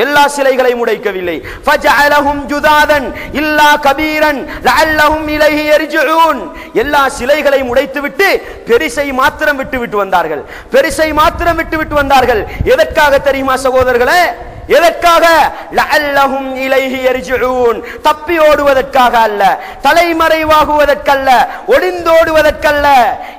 எல்லா சிலைகளையும் உடைக்கவில்லை. ஃபஜஅலஹும் ஜுதாதன் இல்லா கபீரன் லஅல்லஹும் இலைஹி யர்ஜூன். எல்லா சிலைகளையும் உடைத்துவிட்டு பெரிசை மாத்திரம் விட்டு வந்தார்கள். பெரிசை மாத்திரம் விட்டு வந்தார்கள். எதற்காக தெரியுமா சகோதரர்களே? எதற்காக? லஅல்லஹும் இலைஹி யர்ஜூன். தப்பி ஓடுவதற்காக அல்ல, தலைமறைவாகுவதற்கல்ல, ஒளிந்தோடுவதற்கல்ல.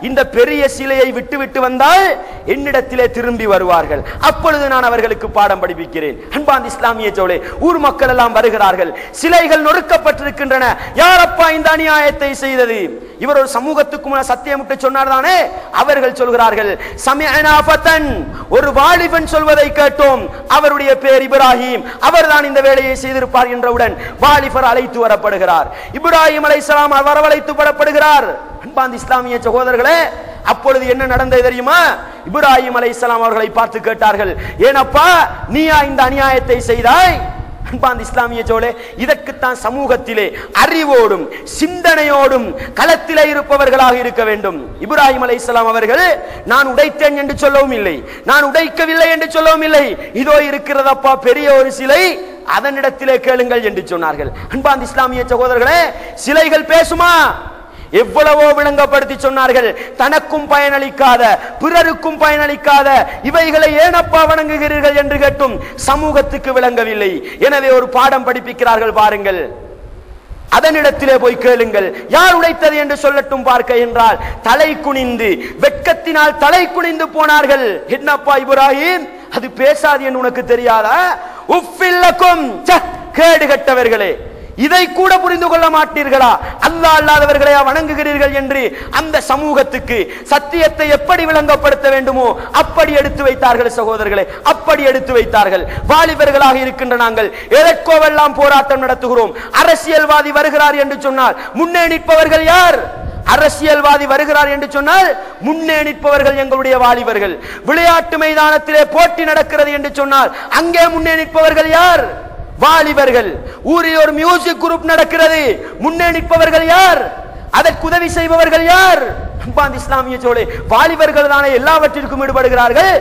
இந்த பெரிய சிலையை விட்டு வந்தால் என்னிடத்திலே திரும்பி வருவார்கள், அப்பொழுது நான் அவர்களுக்கு பாடம் படிப்பிக்கிறேன். அன்பார்ந்த இஸ்லாமிய சோழே, ஊர் மக்கள் எல்லாம் வருகிறார்கள், சிலைகள் நொறுக்கப்பட்டிருக்கின்றன. யாரப்பா இந்த அநியாயத்தை செய்தது? இவர் ஒரு சமூகத்துக்கு சத்தியமிட்டு சொன்னார் தானே. அவர்கள் சொல்கிறார்கள், சமிஅனா ஃபதன், ஒரு வாலிபன் சொல்வதை கேட்டோம், அவருடைய பேர் இப்ராஹிம், அவர்தான் இந்த வேலையை செய்திருப்பார் என்றவுடன் வாலிபர் அழைத்து வரப்படுகிறார். இப்ராஹிம் அலைஹிஸ்ஸலாம் வரவழைத்து வரப்படுகிறார். அன்பார்ந்த இஸ்லாமிய சகோதரர்களே, அப்பொழுது என்ன நடந்தது தெரியுமா? இப்ராஹிம் அலைஹிஸ்ஸலாம் அவர்களை பார்த்து கேட்டார்கள், ஏனப்பா நீயா இந்த அநியாயத்தை செய்தாய்? அன்பார்ந்த இஸ்லாமிய சோழே, இதற்குத்தான் சமூகத்திலே அறிவோடும் சிந்தனையோடும் களத்திலே இருப்பவர்களாக இருக்க வேண்டும். இப்ராஹிம் அலைஹிஸ்ஸலாம் அவர்கள் நான் உடைத்தேன் என்று சொல்லவும் இல்லை, நான் உடைக்கவில்லை என்று சொல்லவும் இல்லை. இதோ இருக்கிறதப்பா பெரிய ஒரு சிலை, அதனிடத்திலே கேளுங்கள் என்று சொன்னார்கள். அன்பார்ந்த இஸ்லாமிய சகோதரர்களே, சிலைகள் பேசுமா? எவ்வளவோ விளங்கப்படுத்தி சொன்னார்கள். தனக்கும் பயனளிக்காத, பிறருக்கும் பயனளிக்காத இவைகளை ஏனப்பா வணங்குகிறீர்கள் என்று கேட்டும் சமூகத்துக்கு விளங்கவில்லை. எனவே ஒரு பாடம் படிப்பிக்கிறார்கள் பாருங்கள். அதனிடத்திலே போய் கேளுங்கள், யார் உடைத்தது என்று சொல்லட்டும் பார்க்க என்றால் தலை குனிந்து, வெட்கத்தினால் தலை குனிந்து போனார்கள். என்னப்பா இப்ராஹிம், அது பேசாது என்று உனக்கு தெரியாதா? உஃபில்லக்கும், கேடு கட்டவர்களே, இதை கூட புரிந்து கொள்ள மாட்டீர்களா? அல்லாஹ் அல்லாதவர்களையா வணங்குகிறீர்கள் என்று அந்த சமூகத்துக்கு சத்தியத்தை எப்படி விளங்கப்படுத்த வேண்டுமோ அப்படி எடுத்து வைத்தார்கள் சகோதரர்களே, அப்படி எடுத்து வைத்தார்கள். வாலிபர்களாக இருக்கின்ற நாங்கள் எதற்கோவெல்லாம் போராட்டம் நடத்துகிறோம். அரசியல்வாதி வருகிறார் என்று சொன்னால் முன்னே நிற்பவர்கள் யார்? அரசியல்வாதி வருகிறார் என்று சொன்னால் முன்னே நிற்பவர்கள் எங்களுடைய வாலிபர்கள். விளையாட்டு மைதானத்திலே போட்டி நடக்கிறது என்று சொன்னால் அங்கே முன்னே நிற்பவர்கள் யார்? வாலிபர்கள். ஊரில் ஒரு மியூசிக் குரூப் நடக்கிறது, முன்னே நிற்பவர்கள் யார்? அதற்கு உதவி செய்பவர்கள் யார்? அன்பார்ந்த இஸ்லாமிய சோழே, வாலிபர்கள் தானே எல்லாவற்றிற்கும் ஈடுபடுகிறார்கள்.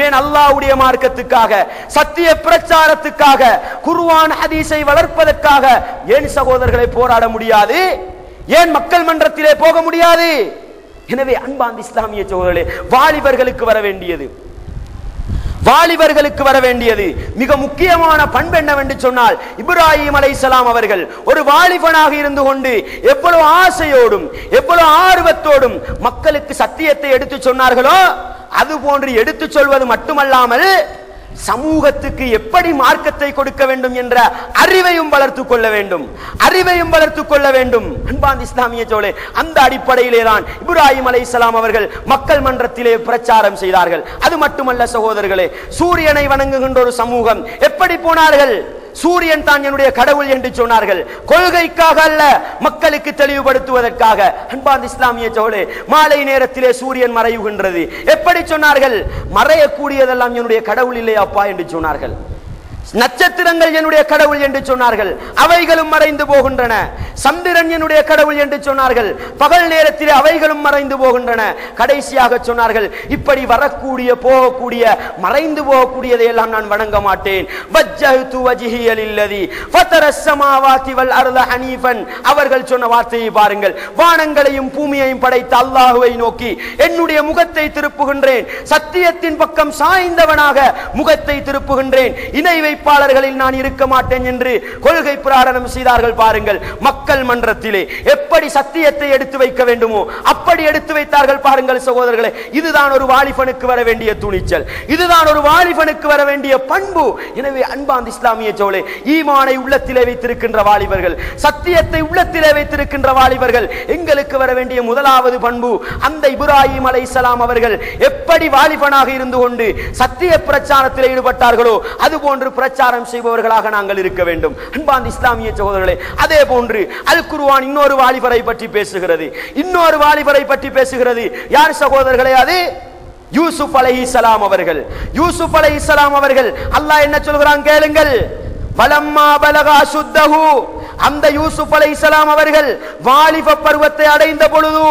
ஏன் அல்லாஹ்வுடைய மார்க்கத்துக்காக, சத்திய பிரச்சாரத்துக்காக, குர்ஆன் ஹதீஸை வளர்ப்பதற்காக ஏன் சகோதரர்களை போராட முடியாது? ஏன் மக்கள் மன்றத்திலே போக முடியாது? எனவே அன்பார்ந்த இஸ்லாமிய சகோதரர்களே, வாலிபர்களுக்கு வர வேண்டியது மிக முக்கியமான பண்பு என்னவென்று சொன்னால், இப்ராஹிம் அலைஹிஸ்ஸலாம் அவர்கள் ஒரு வாலிபனாக இருந்து கொண்டு எவ்வளவு ஆசையோடும் எவ்வளவு ஆர்வத்தோடும் மக்களுக்கு சத்தியத்தை எடுத்து சொன்னார்களோ அது போன்று எடுத்து சொல்வது மட்டுமல்லாமல் சமூகத்துக்கு எப்படி மார்க்கத்தை கொடுக்க வேண்டும் என்ற அறிவையும் வளர்த்துக் கொள்ள வேண்டும். அன்பார்ந்த இஸ்லாமிய சோழே, அந்த அடிப்படையிலே தான் இப்ராஹிம் அலைஹிஸ்ஸலாம் அவர்கள் மக்கள் மன்றத்திலே பிரச்சாரம் செய்தார்கள். அது மட்டுமல்ல சகோதரர்களே, சூரியனை வணங்குகின்ற ஒரு சமூகம் எப்படி போனார்கள்? சூரியன் தான் என்னுடைய கடவுள் என்று சொன்னார்கள். கொள்கைக்காக அல்ல, மக்களுக்கு தெளிவுபடுத்துவதற்காக. அன்பார்ந்த இஸ்லாமிய சகோதரர்களே, மாலை நேரத்திலே சூரியன் மறையுகின்றது. எப்படி சொன்னார்கள்? மறையக்கூடியதெல்லாம் என்னுடைய கடவுள் இல்லையாப்பா என்று சொன்னார்கள். நட்சத்திரங்கள் என்னுடைய கடவுள் என்று சொன்னார்கள், அவைகளும் மறைந்து போகின்றன. சந்திரன் என்னுடைய கடவுள் என்று சொன்னார்கள், பகல் நேரத்தில் அவைகளும் மறைந்து போகின்றன. கடைசியாக சொன்னார்கள், இப்படி வரக்கூடிய போகக்கூடிய மறைந்து போகக்கூடியதை எல்லாம் நான் வணங்க மாட்டேன். வஜ்ஜஹ்து வஜ்ஹிய லில்லதி ஃபதரஸ் ஸமாவாதி வல் அர்த ஹனீஃபன். அவர்கள் சொன்ன வார்த்தையை பாருங்கள். வானங்களையும் பூமியையும் படைத்த அல்லாஹ்வை நோக்கி என்னுடைய முகத்தை திருப்புகின்றேன், சத்தியத்தின் பக்கம் சாய்ந்தவனாக முகத்தை திருப்புகின்றேன், இணை வைப்பாளர்களில் நான் இருக்க மாட்டேன் என்று கொள்கை பிரகடனம் செய்தார்கள். பாருங்கள், மக்கள் மன்றத்திலே எப்படி சத்தியத்தை எடுத்து வைக்க வேண்டுமோ அப்படி எடுத்து வைத்தார்கள். பாருங்கள் சகோதரர்களே, இதுதான் ஒரு வாலிபனுக்கு வர வேண்டிய துணிச்சல், இதுதான் ஒரு வாலிபனுக்கு வர வேண்டிய பண்பு. எனவே அன்பார்ந்த இஸ்லாமிய சகோதரர்களே, ஈமானை உள்ளத்திலே வைத்திருக்கின்ற வாலிபர்கள், சத்தியத்தை உள்ளத்திலே வைத்திருக்கின்ற வாலிபர்கள், எங்களுக்கு வர வேண்டிய முதலாவது பண்பு, அந்த இப்ராஹிம் அலைஹிஸ்ஸலாம் அவர்கள் எப்படி வாலிபனாக இருந்து கொண்டு சத்திய பிரச்சாரத்தில் ஈடுபட்டார்களோ அதுபோன்று பிரச்சாரம் செய்பவர்களாக நாங்கள் இருக்க வேண்டும். அன்பார்ந்த இஸ்லாமிய சகோதரர்களே, அதே போன்று அல் குர்ஆன் இன்னொரு வாலிபரை பற்றி பேசுகிறது, இன்னொரு வாலிபரை பற்றி பேசுகிறது. யார் சகோதரர்களே? அது யூசுப் அலைஹிஸ்ஸலாம் அவர்கள். யூசுப் அலைஹிஸ்ஸலாம் அவர்கள் அல்லாஹ் என்ன சொல்கிறான் கேளுங்கள். பலம்மா பலகா சுத்தஹு, அந்த யூசுப் அலைஹிஸ்ஸலாம் அவர்கள் வாலிப பருவத்தை அடைந்த பொழுது,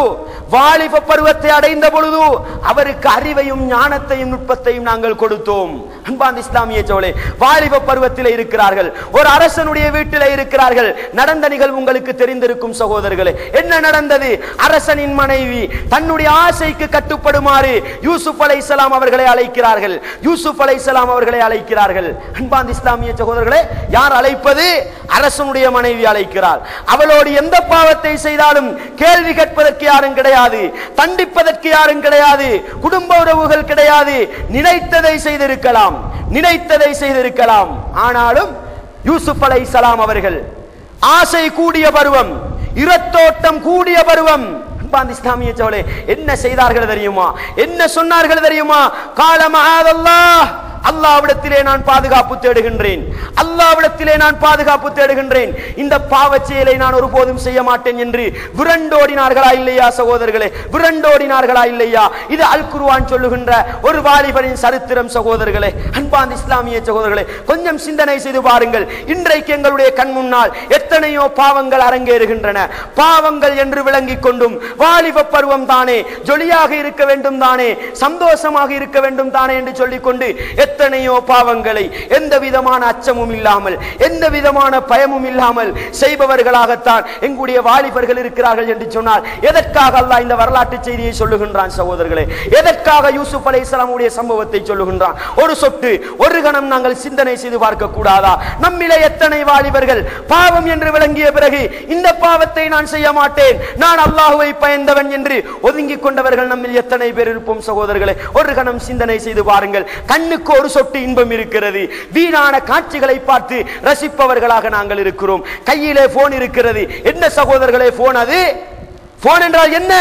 வாலிப பருவத்தை அடைந்த பொழுது அவருக்கு அறிவையும் ஞானத்தையும் நுட்பத்தையும் நாங்கள் கொடுத்தோம். அன்பார்ந்த இஸ்லாமிய சகோதரர்களே, வாலிப பருவத்தில் இருக்கிறார்கள், ஒரு அரசனுடைய வீட்டில் இருக்கிறார்கள். நடந்த நிகழ்வு உங்களுக்கு தெரிந்திருக்கும் சகோதரர்களே. என்ன நடந்தது? அரசனின் மனைவி தன்னுடைய ஆசைக்கு கட்டுப்படுமாறு யூசுப் அலைஹிஸ்ஸலாம் அவர்களை அழைக்கிறார்கள். யூசுப் அலைஹிஸ்ஸலாம் அவர்களை அழைக்கிறார்கள். அன்பார்ந்த இஸ்லாமிய சகோதரர்களே, யார் அழைப்பது? அரசனுடைய மனைவி அழைக்கிறார். அவளோடு எந்த பாவத்தை செய்தாலும் கேள்வி கேட்பதற்கு யாரும் கிடையாது, தண்டிப்பதற்கு யாரும் கிடையாது, குடும்ப உறவுகள் கிடையாது. நினைத்ததை செய்திருக்கலாம், நினைத்ததை செய்திருக்கலாம். ஆனாலும் யூசுப் அலைஹிஸ்ஸலாம் அவர்கள் ஆசை கூடிய பருவம், இரத்தோட்டம் கூடிய பருவம். இஸ்லாமிய சகோதரர்களே, என்ன செய்தார்கள் தெரியுமா? என்ன சொன்னார்கள் தெரியுமா? கால மஆதல்லாஹ், அல்லாஹ்விடத்திலே நான் பாதுகாப்பு தேடுகின்றேன், அல்லாஹ்விடத்திலே நான் பாதுகாப்பு தேடுகின்றேன், இந்த பாவச் செயலை நான் ஒருபோதும் செய்ய மாட்டேன் என்று விரண்டோடினார்களா இல்லையா சகோதரர்களே? விரண்டோடினார்களா இல்லையா? இது அல் குர்ஆன் சொல்லுகின்ற ஒரு வாலிபரின் சரித்திரம் சகோதரர்களே. அன்பார்ந்த இஸ்லாமிய சகோதரர்களே, கொஞ்சம் சிந்தனை செய்து பாருங்கள். இன்றைக்கு எங்களுடைய கண் முன்னால் எத்தனையோ பாவங்கள் அரங்கேறுகின்றன. பாவங்கள் என்று விளங்கிக் கொண்டும் வாலிப பருவம் தானே, ஜொலியாக இருக்க வேண்டும் தானே, சந்தோஷமாக இருக்க வேண்டும் தானே என்று சொல்லிக்கொண்டு எத்தனையோ பாவங்களை எந்த விதமான அச்சமும் இல்லாமல், எந்த விதமான பயமும் இல்லாமல் செய்பவர்களாகத்தான் எங்களுடைய வாலிபர்கள் இருக்கிறார்கள் என்று சொன்னால், எதற்காக அல்லாஹ் இந்த வரலாற்று செய்தியை சொல்லுகின்றான் சகோதரர்களே? எதற்காக யூசுப் அலைஹிஸ்ஸலாம் உடைய சம்பவத்தை சொல்லுகின்றான்? ஒரு சொட்டு ஒரு கணம் நாங்கள் சிந்தனை செய்து பார்க்க கூடாதா? நம்மிலே எத்தனை வாலிபர்கள் பாவம் என்று விளங்கிய பிறகு இந்த பாவத்தை நான் செய்ய மாட்டேன், நான் அல்லாஹ்வை பயந்தவன் என்று ஒதுங்கிக் கொண்டவர்கள் நம்மில் எத்தனை பேர் இருப்போம் சகோதரர்களே? ஒரு கணம் சிந்தனை செய்து பாருங்கள். கண்ணுக்கு ஒரு சொட்டு இன்பம் இருக்கிறது, வீணான காட்சிகளை பார்த்து ரசிப்பவர்களாக நாங்கள் இருக்கிறோம். கையிலே போன் இருக்கிறது. என்ன சகோதரர்களே போன்? அது போன் என்றால் என்ன?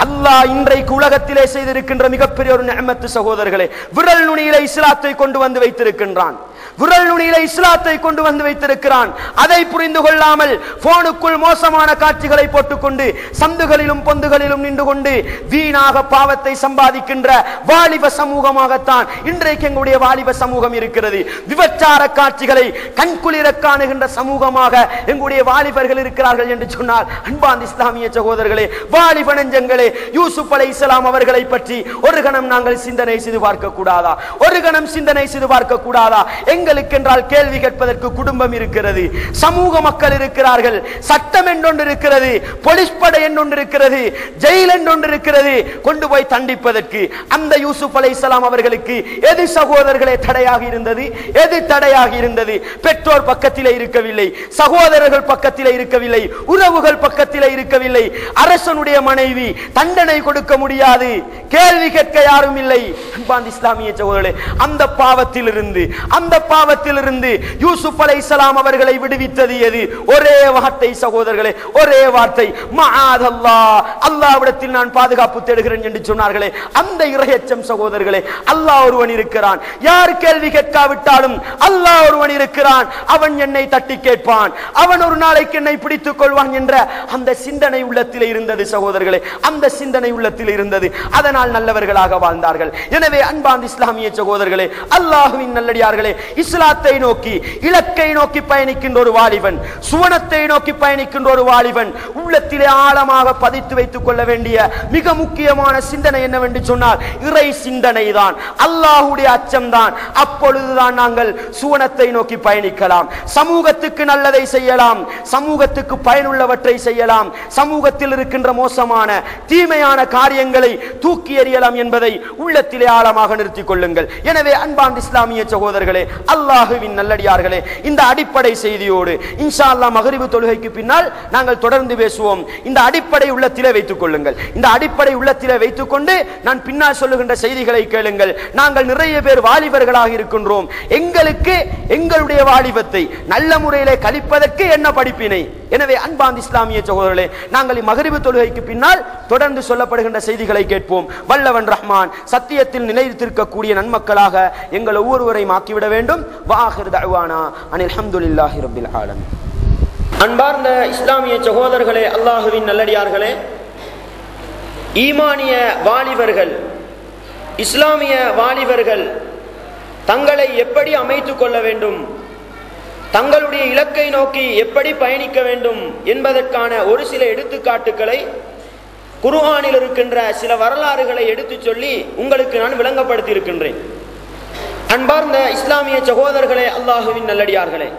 அல்லாஹ் இன்றைக்கு உலகத்திலே செய்திருக்கின்ற மிகப்பெரிய ஒரு நிஅமத் சகோதரர்களே. விரல் நுனியிலே இஸ்லாத்தை கொண்டு வந்து வைத்திருக்கின்றான், விரல் நுனியிலே இஸ்லாத்தை கொண்டு வந்து வைத்திருக்கிறான். அதை புரிந்து கொள்ளாமல் போனுக்குள் மோசமான காட்சிகளை போட்டுக்கொண்டு சந்துகளிலும் பொந்துகளிலும் நின்று கொண்டு வீணாக பாவத்தை சம்பாதிக்கின்ற வாலிப சமூகமாகத்தான் இன்றைக்கு எங்களுடைய வாலிப சமூகம் இருக்கிறது. விபச்சார காட்சிகளை கண்குளிர காணுகின்ற சமூகமாக எங்களுடைய வாலிபர்கள் இருக்கிறார்கள் என்று சொன்னால், அன்பார்ந்த இஸ்லாமிய சகோதரர்களே, வாலிப நெஞ்சங்களே, யூசுப் அலைஹிஸ்ஸலாம் அவர்களை பற்றி ஒரு கணம் நாங்கள் சிந்தனை செய்து பார்க்க கூடாதா? ஒரு கணம் சிந்தனை செய்து பார்க்க கூடாதா? எங்களுக்கு என்றால் கேள்வி கேட்பதற்கு குடும்பம் இருக்கிறது, சமூக மக்கள் இருக்கிறார்கள், சட்டம் என்றொன்று இருக்கிறது, போலீஸ் படை என்றொன்று இருக்கிறது, ஜெயில் என்றொன்று இருக்கிறது. கொண்டு போய் தண்டிப்பதற்கு அந்த யூசுப் அலைஹிஸ்ஸலாம் அவர்களுக்கு எது சகோதரர்களே தடையாக இருந்தது? எது தடையாக இருந்தது? பெற்றோர் பக்கத்திலே இருக்கவில்லை, சகோதரர்கள் பக்கத்திலே இருக்கவில்லை, உறவுகள் பக்கத்திலே இருக்கவில்லை, அரசனுடைய மனைவி தண்டனை கொடுக்க முடியாது, கேள்வி கேட்க யாரும் இல்லை. அன்பார்ந்த இஸ்லாமிய சகோதரர்களே, அந்த பாவத்திலிருந்து, அந்த பாவத்திலிருந்து யூசுப் அலைஹிஸ்ஸலாம் அவர்களை விடுவித்தது எது? ஒரே வார்த்தை சகோதரர்களே, ஒரே வார்த்தை, மஆதல்லாஹ், அல்லாஹ்விடத்தில் நான் பாதுகாப்பு தேடுகிறேன் என்று சொன்னார்களே, அந்த இறையச்சம் சகோதரர்களே. அல்லாஹ் ஒருவன் இருக்கிறான், யார் கேள்வி கேட்காவிட்டாலும் அல்லாஹ் ஒருவன் இருக்கிறான், அவன் என்னை தட்டி கேட்பான், அவன் ஒரு நாளைக்கு என்னை பிடித்துக் கொள்வான் என்ற அந்த சிந்தனை உள்ளத்தில் இருந்தது சகோதரர்களே, அந்த சிந்தனை உள்ளத்தில் இருந்தது. அதனால் நல்லவர்களாக வாழ்ந்தார்கள். எனவே அன்பார்ந்த இஸ்லாமிய சகோதரர்களே, அல்லாஹ்வின் நல்லடியார்களே, இஸ்லாத்தை நோக்கி, இலக்கை நோக்கி பயணிக்கின்ற ஒரு வாலிபன், சுவனத்தை நோக்கி பயணிக்கின்ற ஒரு வாலிபன் உள்ளத்திலே ஆழமாக பதித்து வைத்துக் கொள்ள வேண்டிய மிக முக்கியமான சிந்தனை என்னவென்று சொன்னால் இறை சிந்தனை தான், அல்லாஹ்வுடைய அச்சம் தான். அப்பொழுதுதான் நாங்கள் சுவனத்தை நோக்கி பயணிக்கலாம், சமூகத்துக்கு நல்லதை செய்யலாம், சமூகத்துக்கு பயனுள்ளவற்றை செய்யலாம், சமூகத்தில் இருக்கின்ற மோசமான தீமையான காரியங்களை தூக்கி எறியலாம் என்பதை உள்ளத்திலே ஆழமாக நிறுத்திக் கொள்ளுங்கள். எனவே அன்பார்ந்த இஸ்லாமிய சகோதரர்களே, அல்லாஹ்வின் நல்லடியார்களே, இந்த அடிப்படை செய்தியோடு இன்ஷா அல்லாஹ் மக்ரிப் தொழுகைக்கு பின்னால் நாங்கள் தொடர்ந்து பேசுவோம். இந்த அடிப்படை உள்ளத்திலே வைத்துக் கொள்ளுங்கள். இந்த அடிப்படை உள்ளத்திலே வைத்துக் கொண்டு நான் பின்னால் சொல்லுகின்ற செய்திகளை கேளுங்கள். நாங்கள் நிறைய பேர் வாலிபர்களாக இருக்கின்றோம். எங்களுக்கு எங்களுடைய வாலிபத்தை நல்ல முறையிலே கழிப்பதற்கு என்ன படிப்பினை? எனவே அன்பார்ந்த இஸ்லாமிய சகோதரர்களே, நாங்கள் மக்ரிப் தொழுகைக்கு பின்னால் தொடர்ந்து சொல்லப்படுகின்ற செய்திகளை கேட்போம். வல்லவன் ரஹ்மான் சத்தியத்தில் நிலைத்திருக்கக்கூடிய நன்மக்களாக எங்கள் ஒவ்வொருவரையும் ஆக்கிவிட வேண்டும். வாஹிர் தஅவானா அனில் ஹம்துலில்லாஹி ரப்பில் ஆலமீன். அன்பார்ந்த இஸ்லாமிய சகோதரர்களே, அல்லாஹ்வின் நல்லடியார்களே, ஈமானிய வாலிபர்கள், இஸ்லாமிய வாலிபர்கள் தங்களை எப்படி அமைத்துக் கொள்ள வேண்டும், தங்களுடைய இலக்கை நோக்கி எப்படி பயணிக்க வேண்டும் என்பதற்கான ஒரு சில எடுத்துக்காட்டுகளை, குர்ஆனில் இருக்கின்ற சில வரலாறுகளை எடுத்துச் சொல்லி உங்களுக்கு நான் விளங்கப்படுத்தி இருக்கின்றேன். அன்பார்ந்த இஸ்லாமிய சகோதரர்களே, அல்லாஹ்வின் நல்லடியார்களே,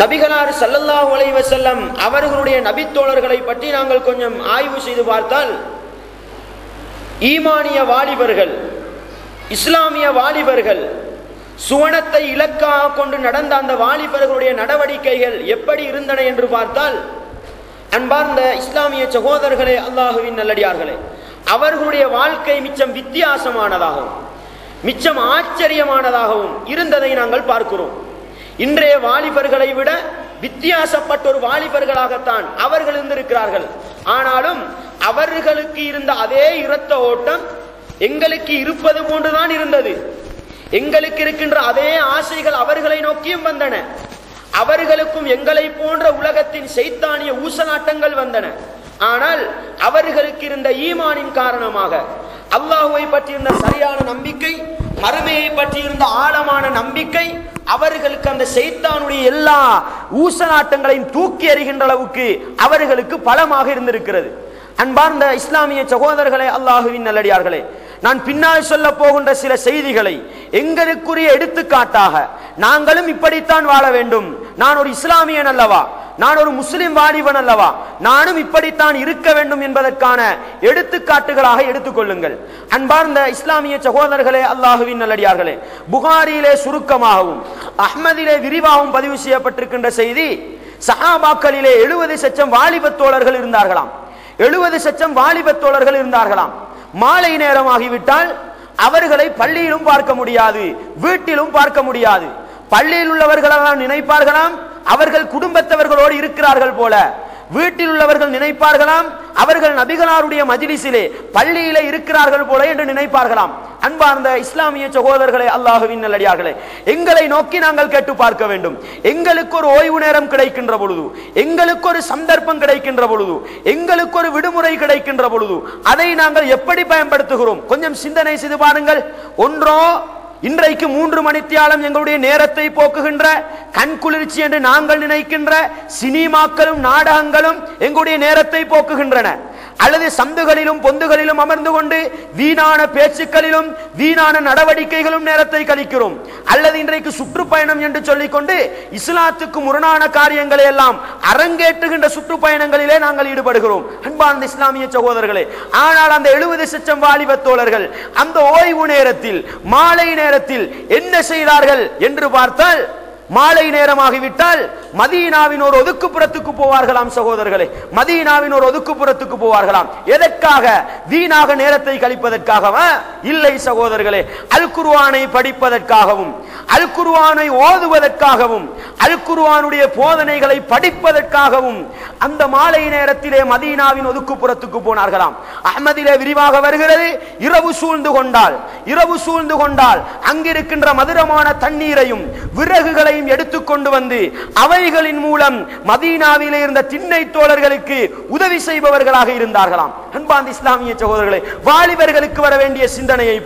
நபிகளார் ஸல்லல்லாஹு அலைஹி வஸல்லம் அவர்களுடைய நபித்தோழர்களை பற்றி நாங்கள் கொஞ்சம் ஆய்வு செய்து பார்த்தால், ஈமானிய வாலிபர்கள், இஸ்லாமிய வாலிபர்கள், சுவனத்தை இலக்காக கொண்டு நடந்த அந்த வாலிபர்களுடைய நடவடிக்கைகள் எப்படி இருந்தன என்று பார்த்தால், அன்பார்ந்த இஸ்லாமிய சகோதரர்களே, அல்லாஹ்வின் நல்லடியார்களே, அவர்களுடைய வாழ்க்கை மிச்சம் வித்தியாசமானதாகவும் மிச்சம் ஆச்சரியமானதாகவும் இருந்ததை நாங்கள் பார்க்கிறோம். இன்றைய வாலிபர்களை விட வித்தியாசப்பட்ட ஒரு வாலிபர்களாகத்தான் அவர்கள் இருந்திருக்கிறார்கள். ஆனாலும் அவர்களுக்கு இருந்த அதே இரத்த ஓட்டம் எங்களுக்கு இருப்பது போன்றுதான் இருந்தது. எங்களுக்கு இருக்கின்ற அதே ஆசைகள் அவர்களை நோக்கியும் வந்தன. அவர்களுக்கும் எங்களை போன்ற உலகத்தின் சைத்தானிய ஊசலாட்டங்கள் வந்தன. ஆனால் அவர்களுக்கு இருந்த ஈமானின் காரணமாக, அல்லாஹ்வை பற்றியிருந்த சரியான நம்பிக்கை, மறுமையை பற்றியிருந்த ஆழமான நம்பிக்கை அவர்களுக்கு அந்த சைத்தானுடைய எல்லா ஊசலாட்டங்களையும் தூக்கி எறிகின்ற அளவுக்கு அவர்களுக்கு பலமாக இருந்திருக்கிறது. அன்பார்ந்த இஸ்லாமிய சகோதரர்களே, அல்லாஹ்வின் நல்லடியார்களே, நான் பின்னால் சொல்ல போகின்ற சில செய்திகளை எங்களுக்குரிய எடுத்துக்காட்டாக நாங்களும் இப்படித்தான் வாழ வேண்டும், நான் ஒரு இஸ்லாமியன் அல்லவா, நான் ஒரு முஸ்லிம் வாலிபன் அல்லவா, நானும் இப்படித்தான் இருக்க வேண்டும் என்பதற்கான எடுத்துக்காட்டுகளாக எடுத்துக்கொள்ளுங்கள். அன்பார்ந்த இஸ்லாமிய சகோதரர்களே, அல்லாஹ்வின் நல்லடியார்களே, புகாரியிலே சுருக்கமாகவும் அஹ்மதிலே விரிவாகவும் பதிவு செய்யப்பட்டிருக்கின்ற செய்தி, சஹாபாக்களிலே 70 லட்சம் வாலிபத் தோழர்கள் இருந்தார்களாம். 70 லட்சம் வாலிபத் தோழர்கள் இருந்தார்களாம். மாலை நேரமாகிவிட்டால் அவர்களை பள்ளியிலும் பார்க்க முடியாது, வீட்டிலும் பார்க்க முடியாது. பள்ளியில் உள்ளவர்களெல்லாம் நினைப்பார்களாம் அவர்கள் குடும்பத்தவர்களோடு இருக்கிறார்கள் போல, வீட்டில் உள்ளவர்கள் நினைப்பார்களாம் அவர்கள் நபிகளாருடைய மஜ்லிஸிலே பள்ளியிலே இருக்கிறார்கள் போல என்று நினைப்பார்களாம். அன்பார்ந்த இஸ்லாமிய சகோதரர்களே, அல்லாஹ்வின் நல்லடியார்களே, எங்களை நோக்கி நாங்கள் கேட்டு பார்க்க வேண்டும். எங்களுக்கு ஒரு ஓய்வு நேரம் கிடைக்கின்ற பொழுது, எங்களுக்கு ஒரு சந்தர்ப்பம் கிடைக்கின்ற பொழுது, எங்களுக்கு ஒரு விடுமுறை கிடைக்கின்ற பொழுது அதை நாங்கள் எப்படி பயன்படுத்துகிறோம்? கொஞ்சம் சிந்தனை செய்து பாருங்கள். ஒன்றோ இன்றைக்கு 3 மணித்தியாலம் எங்களுடைய நேரத்தை போக்குகின்ற, கண்குளிர்ச்சி என்று நாங்கள் நினைக்கின்ற சினிமாக்களும் நாடகங்களும் எங்களுடைய நேரத்தை போக்குகின்றன. அல்லது சந்துகளிலும் பொந்துகளிலும் அமர்ந்து கொண்டு வீணான பேச்சுக்களிலும் வீணான நடவடிக்கைகளும் நேரத்தை கழிக்கிறோம். அல்லது இன்றைக்கு சுற்றுப்பயணம் என்று சொல்லிக்கொண்டு இஸ்லாத்துக்கு முரணான காரியங்களை எல்லாம் அரங்கேற்றுகின்ற சுற்றுப்பயணங்களிலே நாங்கள் ஈடுபடுகிறோம். அன்பார்ந்த இஸ்லாமிய சகோதரர்களே, ஆனால் அந்த 70 லட்சம் வாலிபத் தோழர்கள் அந்த ஓய்வு நேரத்தில், மாலை நேரத்தில் என்ன செய்தார்கள் என்று பார்த்தால், மாலை நேரமாகிவிட்டால் மதீனாவின் ஒரு ஒதுக்குப்புறத்துக்கு போவார்களாம் சகோதரர்களே. மதீனாவின் ஒரு ஒதுக்குப்புறத்துக்கு போவார்களாம். எதற்காக? வீணாக நேரத்தை கழிப்பதற்காகவா? இல்லை சகோதரர்களே, அல் குர்ஆனை படிப்பதற்காகவும் அல் குர்ஆனை ஓதுவதற்காகவும் அல் குர்ஆனுடைய போதனைகளை படிப்பதற்காகவும் அந்த மாலை நேரத்திலே மதீனாவின் ஒதுக்குப்புறத்துக்கு போனார்களாம். அஹ்மதிலே விரிவாக வருகிறது. இரவு சூழ்ந்து கொண்டால் அங்கிருக்கின்ற மதுரமான தண்ணீரையும் விறகுகளையும் எடுத்துக்கொண்டு வந்து அவைகளின் மூலம் மதீனாவிலே இருந்த திண்ணை தோழர்களுக்கு உதவி செய்பவர்களாக இருந்தார்களாம். அன்பார்ந்த இஸ்லாமிய சகோதரர்களே, வாலிபர்களுக்கு வர வேண்டிய சிந்தனையை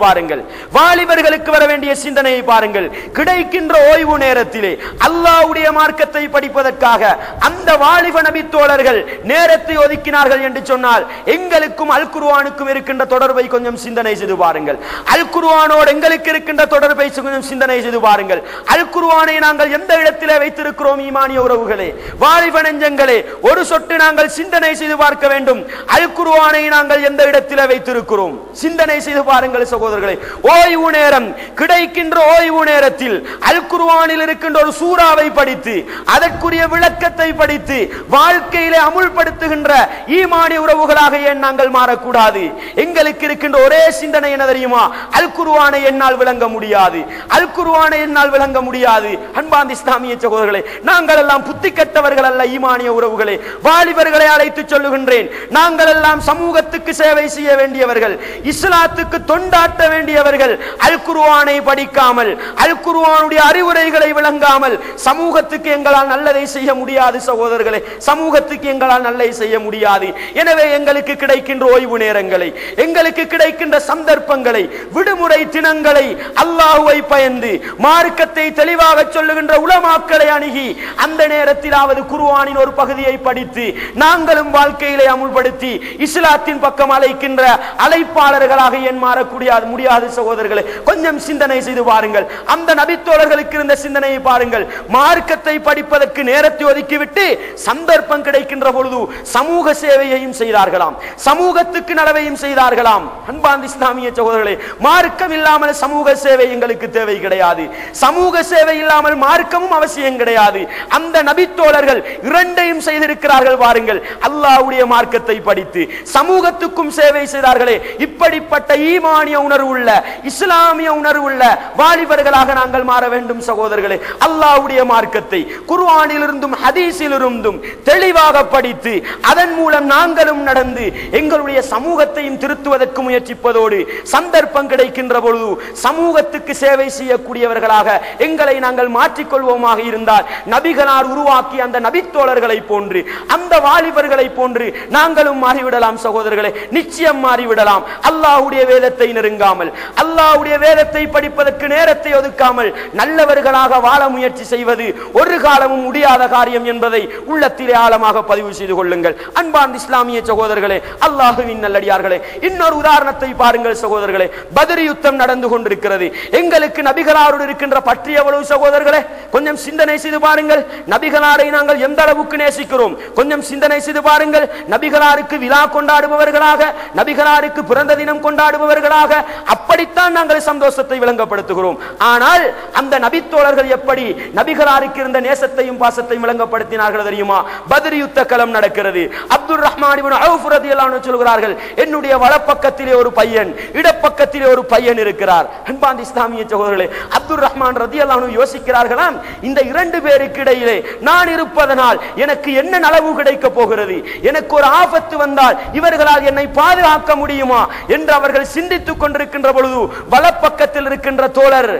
பாருங்கள். கிடைக்கின்ற ஓய்வு நேரத்திலே அல்லாஹ்வுடைய மார்க்கத்தை படிப்பதற்காக அந்த வாலிப நபி தோழர்கள் நேரத்தை ஒதுக்கினார்கள் என்று சொன்னால் எங்களுக்கும் அல் குர்ஆனுக்கும் இருக்கின்ற தொடர்பை கொஞ்சம் சிந்தனை செய்து பாருங்கள். அல் குர்ஆனோடு எங்களுக்கு இருக்கின்ற தொடர்பை கொஞ்சம் சிந்தனை செய்து பாருங்கள். அல் குர்ஆனை நாங்கள் எந்த இடத்திலே வைத்திருக்கிறோம்? ஈமானிய உறவுகளே, வாலிப நெஞ்சங்களே, ஒரு சொட்டு நாங்கள் சிந்தனை செய்து பார்க்க வேண்டும். அல் குர்ஆனை நாங்கள் எந்த இடத்திலே வைத்திருக்கிறோம்? சிந்தனை செய்து பாருங்கள் சகோதரர்களே. ஓய்வு நேரம், கிடைக்கின்ற ஓய்வு நேரத்தில் அல் குர்ஆனில் இருக்கின்ற ஒரு சூறாவை படித்து அதற்குரிய விளக்கத்தை படித்து வாழ்க்கையிலே அமுல்படுத்துகின்ற ஈமானிய உறவுகளாக ஏன் நாங்கள் மாறக்கூடாது? எங்களுக்கு இருக்கின்ற ஒரே சிந்தனை என்ன தெரியுமா? அல் குர்ஆனை என்னால் விளங்க முடியாது, அல் குர்ஆனை என்னால் விளங்க முடியாது. அன்பார்ந்த இஸ்லாமிய சகோதரர்களே, நாங்கள் எல்லாம் புத்தி கெட்டவர்கள் அல்ல. ஈமானிய உறவுகளே, வாலிபர்களை அழைத்து சொல்லுகின்றேன், நாங்கள் எல்லாம் சமூகத்துக்கு சேவை செய்ய வேண்டியவர்கள், இஸ்லாத்துக்கு தொண்டாட்ட வேண்டியவர்கள். அல் குர்ஆனை படிக்காமல் அல் குர்ஆனுடைய அறிவுரைகளை விளங்காமல் சமூகத்துக்கு எங்களால் நல்லதை செய்ய முடியாது சகோதரர்களே, சமூகத்துக்கு எங்களால் நல்லதை செய்ய முடியாது. எனவே எங்களுக்கு கிடைக்கின்ற ஓய்வு நேரங்களை, எங்களுக்கு கிடைக்கின்ற சந்தர்ப்பங்களை, விடுமுறை தினங்களை அல்லாஹ்வை பயந்து மார்க்கத்தை தெளிவாக சொல்லுகின்ற உலமாக்களை அணுகி அந்த நேரத்திலாவது குர்ஆனின் ஒரு பகுதியை படித்து நாங்களும் வாழ்க்கையிலே அமுல்படுத்தி இஸ்லாத்தின் பக்கம் அழைக்கின்ற அழைப்பாளர்களாக ஏன் மாறக்கூடாது? முடியாது சகோதரர்களே. கொஞ்சம் சிந்தனை செய்து பாருங்கள். அந்த நபித்தோழர்களுக்கு இருந்த சிந்தனையை பாருங்கள். மார்க்கத்தை படிப்பதற்கு நேரத்தை ஒதுக்கிவிட்டு சந்தர்ப்பம் கிடைக்கின்ற பொழுது சமூக சேவையையும் செய்தார்களாம், சமூகத்துக்கு நலவையும் செய்தார்களாம். அன்பார்ந்த இஸ்லாமிய சகோதரர்களே, மார்க்கம் இல்லாமல் சமூக சேவை எங்களுக்கு தேவை கிடையாது, சமூக சேவை இல்லாமல் மார்க்கமும் அவசியம் கிடையாது. அந்த நபித்தோழர்கள் இரண்டையும் செய்திருக்கிறார்கள் பாருங்கள். அல்லாஹ்வுடைய மார்க்கத்தை படித்து சமூகத்துக்கும் சேவை செய்தார்களே. இப்படிப்பட்ட ஈமானிய உணர்வு உள்ள, இஸ்லாமிய உணர்வு உள்ள வாலிபர்களாக நாங்கள் மாற வேண்டும் சகோதரர்களே. அல்லாஹ்வுடைய மார்க்கத்தை குர்ஆனிலிருந்தும் ஹதீஸிலிருந்தும் தெளிவாக படித்து அதன் மூலம் நாங்களும் நடந்து எங்களுடைய சமூகத்தையும் திருத்துவதற்கு முயற்சிப்பதோடு சந்தர்ப்பம் கிடைக்கின்ற பொழுது சமூகத்துக்கு சேவை செய்யக்கூடியவர்களாக எங்களை நாங்கள் மாற்றிக்கொள்வோமாக இருந்தால் நபிகளார் உருவாக்கி அந்த நபித்தோழர்களை போன்று, அந்த வாலிபர்களை போன்று நாங்களும் மாறிவிடலாம் சகோதரர்களே. நிச்சயம் மாறிவிடலாம். அல்லாஹ்வுடைய வேதத்தை நெருங்காமல், அல்லாஹ்வுடைய வேதத்தை படிப்பதற்கு நேரத்தை ஒதுக்காமல் நல்லவர்களாக வாழ முயற்சி செய்வது ஒரு காலமும் முடியாத காரியம் என்பதை உள்ளத்திலே ஆழமாக பதிவு செய்து கொள்ளுங்கள். அன்பார்ந்த இஸ்லாமிய சகோதரர்களே, அல்லாஹ்வின் நல்லடியார்களே, இன்னொரு உதாரணத்தை பாருங்கள் சகோதரர்களே. பத்ர் யுத்தம் நடந்து கொண்டிருக்கிறது. எங்களுக்கு நபிகளாரோடு இருக்கின்ற பற்றி எவ்வளவு சகோதரர்களே? கொஞ்சம் சிந்தனை செய்து பாருங்கள். நபிகளாரை நாங்கள் எந்த அளவுக்கு நேசிக்கிறோம்? கொஞ்சம் சிந்தனை செய்து பாருங்கள். நபிகளாருக்கு விழா கொண்டாடுபவர்களாக, நபிகளாருக்கு பிறந்த தினம் கொண்டாடுபவர்களாக அப்படித்தான் நாங்கள் சந்தோஷத்தை விளங்கப்படுத்துகிறோம். ஆனால் அந்த நபித்தோழர்கள் எப்படி நபிகளாருக்கு இருந்த நேசத்தையும் பாசத்தையும் விளங்கப்படுத்தினார்கள் தெரியுமா? பத்ர் யுத்த களம் நடக்கிறது. அப்துல் ரஹ்மான் இப்னு அவுஃப் ரலியல்லாஹு அன்ஹு சொல்கிறார்கள், என்னுடைய வலப்பக்கத்திலே ஒரு பையன், இடப்பக்கத்திலே ஒரு பையன் இருக்கிறார். அன்பார்ந்த இஸ்லாமிய சகோதரர்களே, அப்துல் ரஹ்மான் ரலியல்லாஹு அன்ஹு யோசிக்கிறார்களாம், இந்த இரண்டு பேருக்கு இடையிலே நான் இருப்பதனால் எனக்கு என்ன நலவு கிடைக்க போகிறது? எனக்கு ஒரு ஆபத்து வந்தால் இவர்களால் என்னை பாதுகாக்க முடியுமா என்று அவர்கள் சிந்தித்துக் கொண்டிருக்கின்ற பொழுது வலப்பக்கத்தில் இருக்கின்ற தோழர்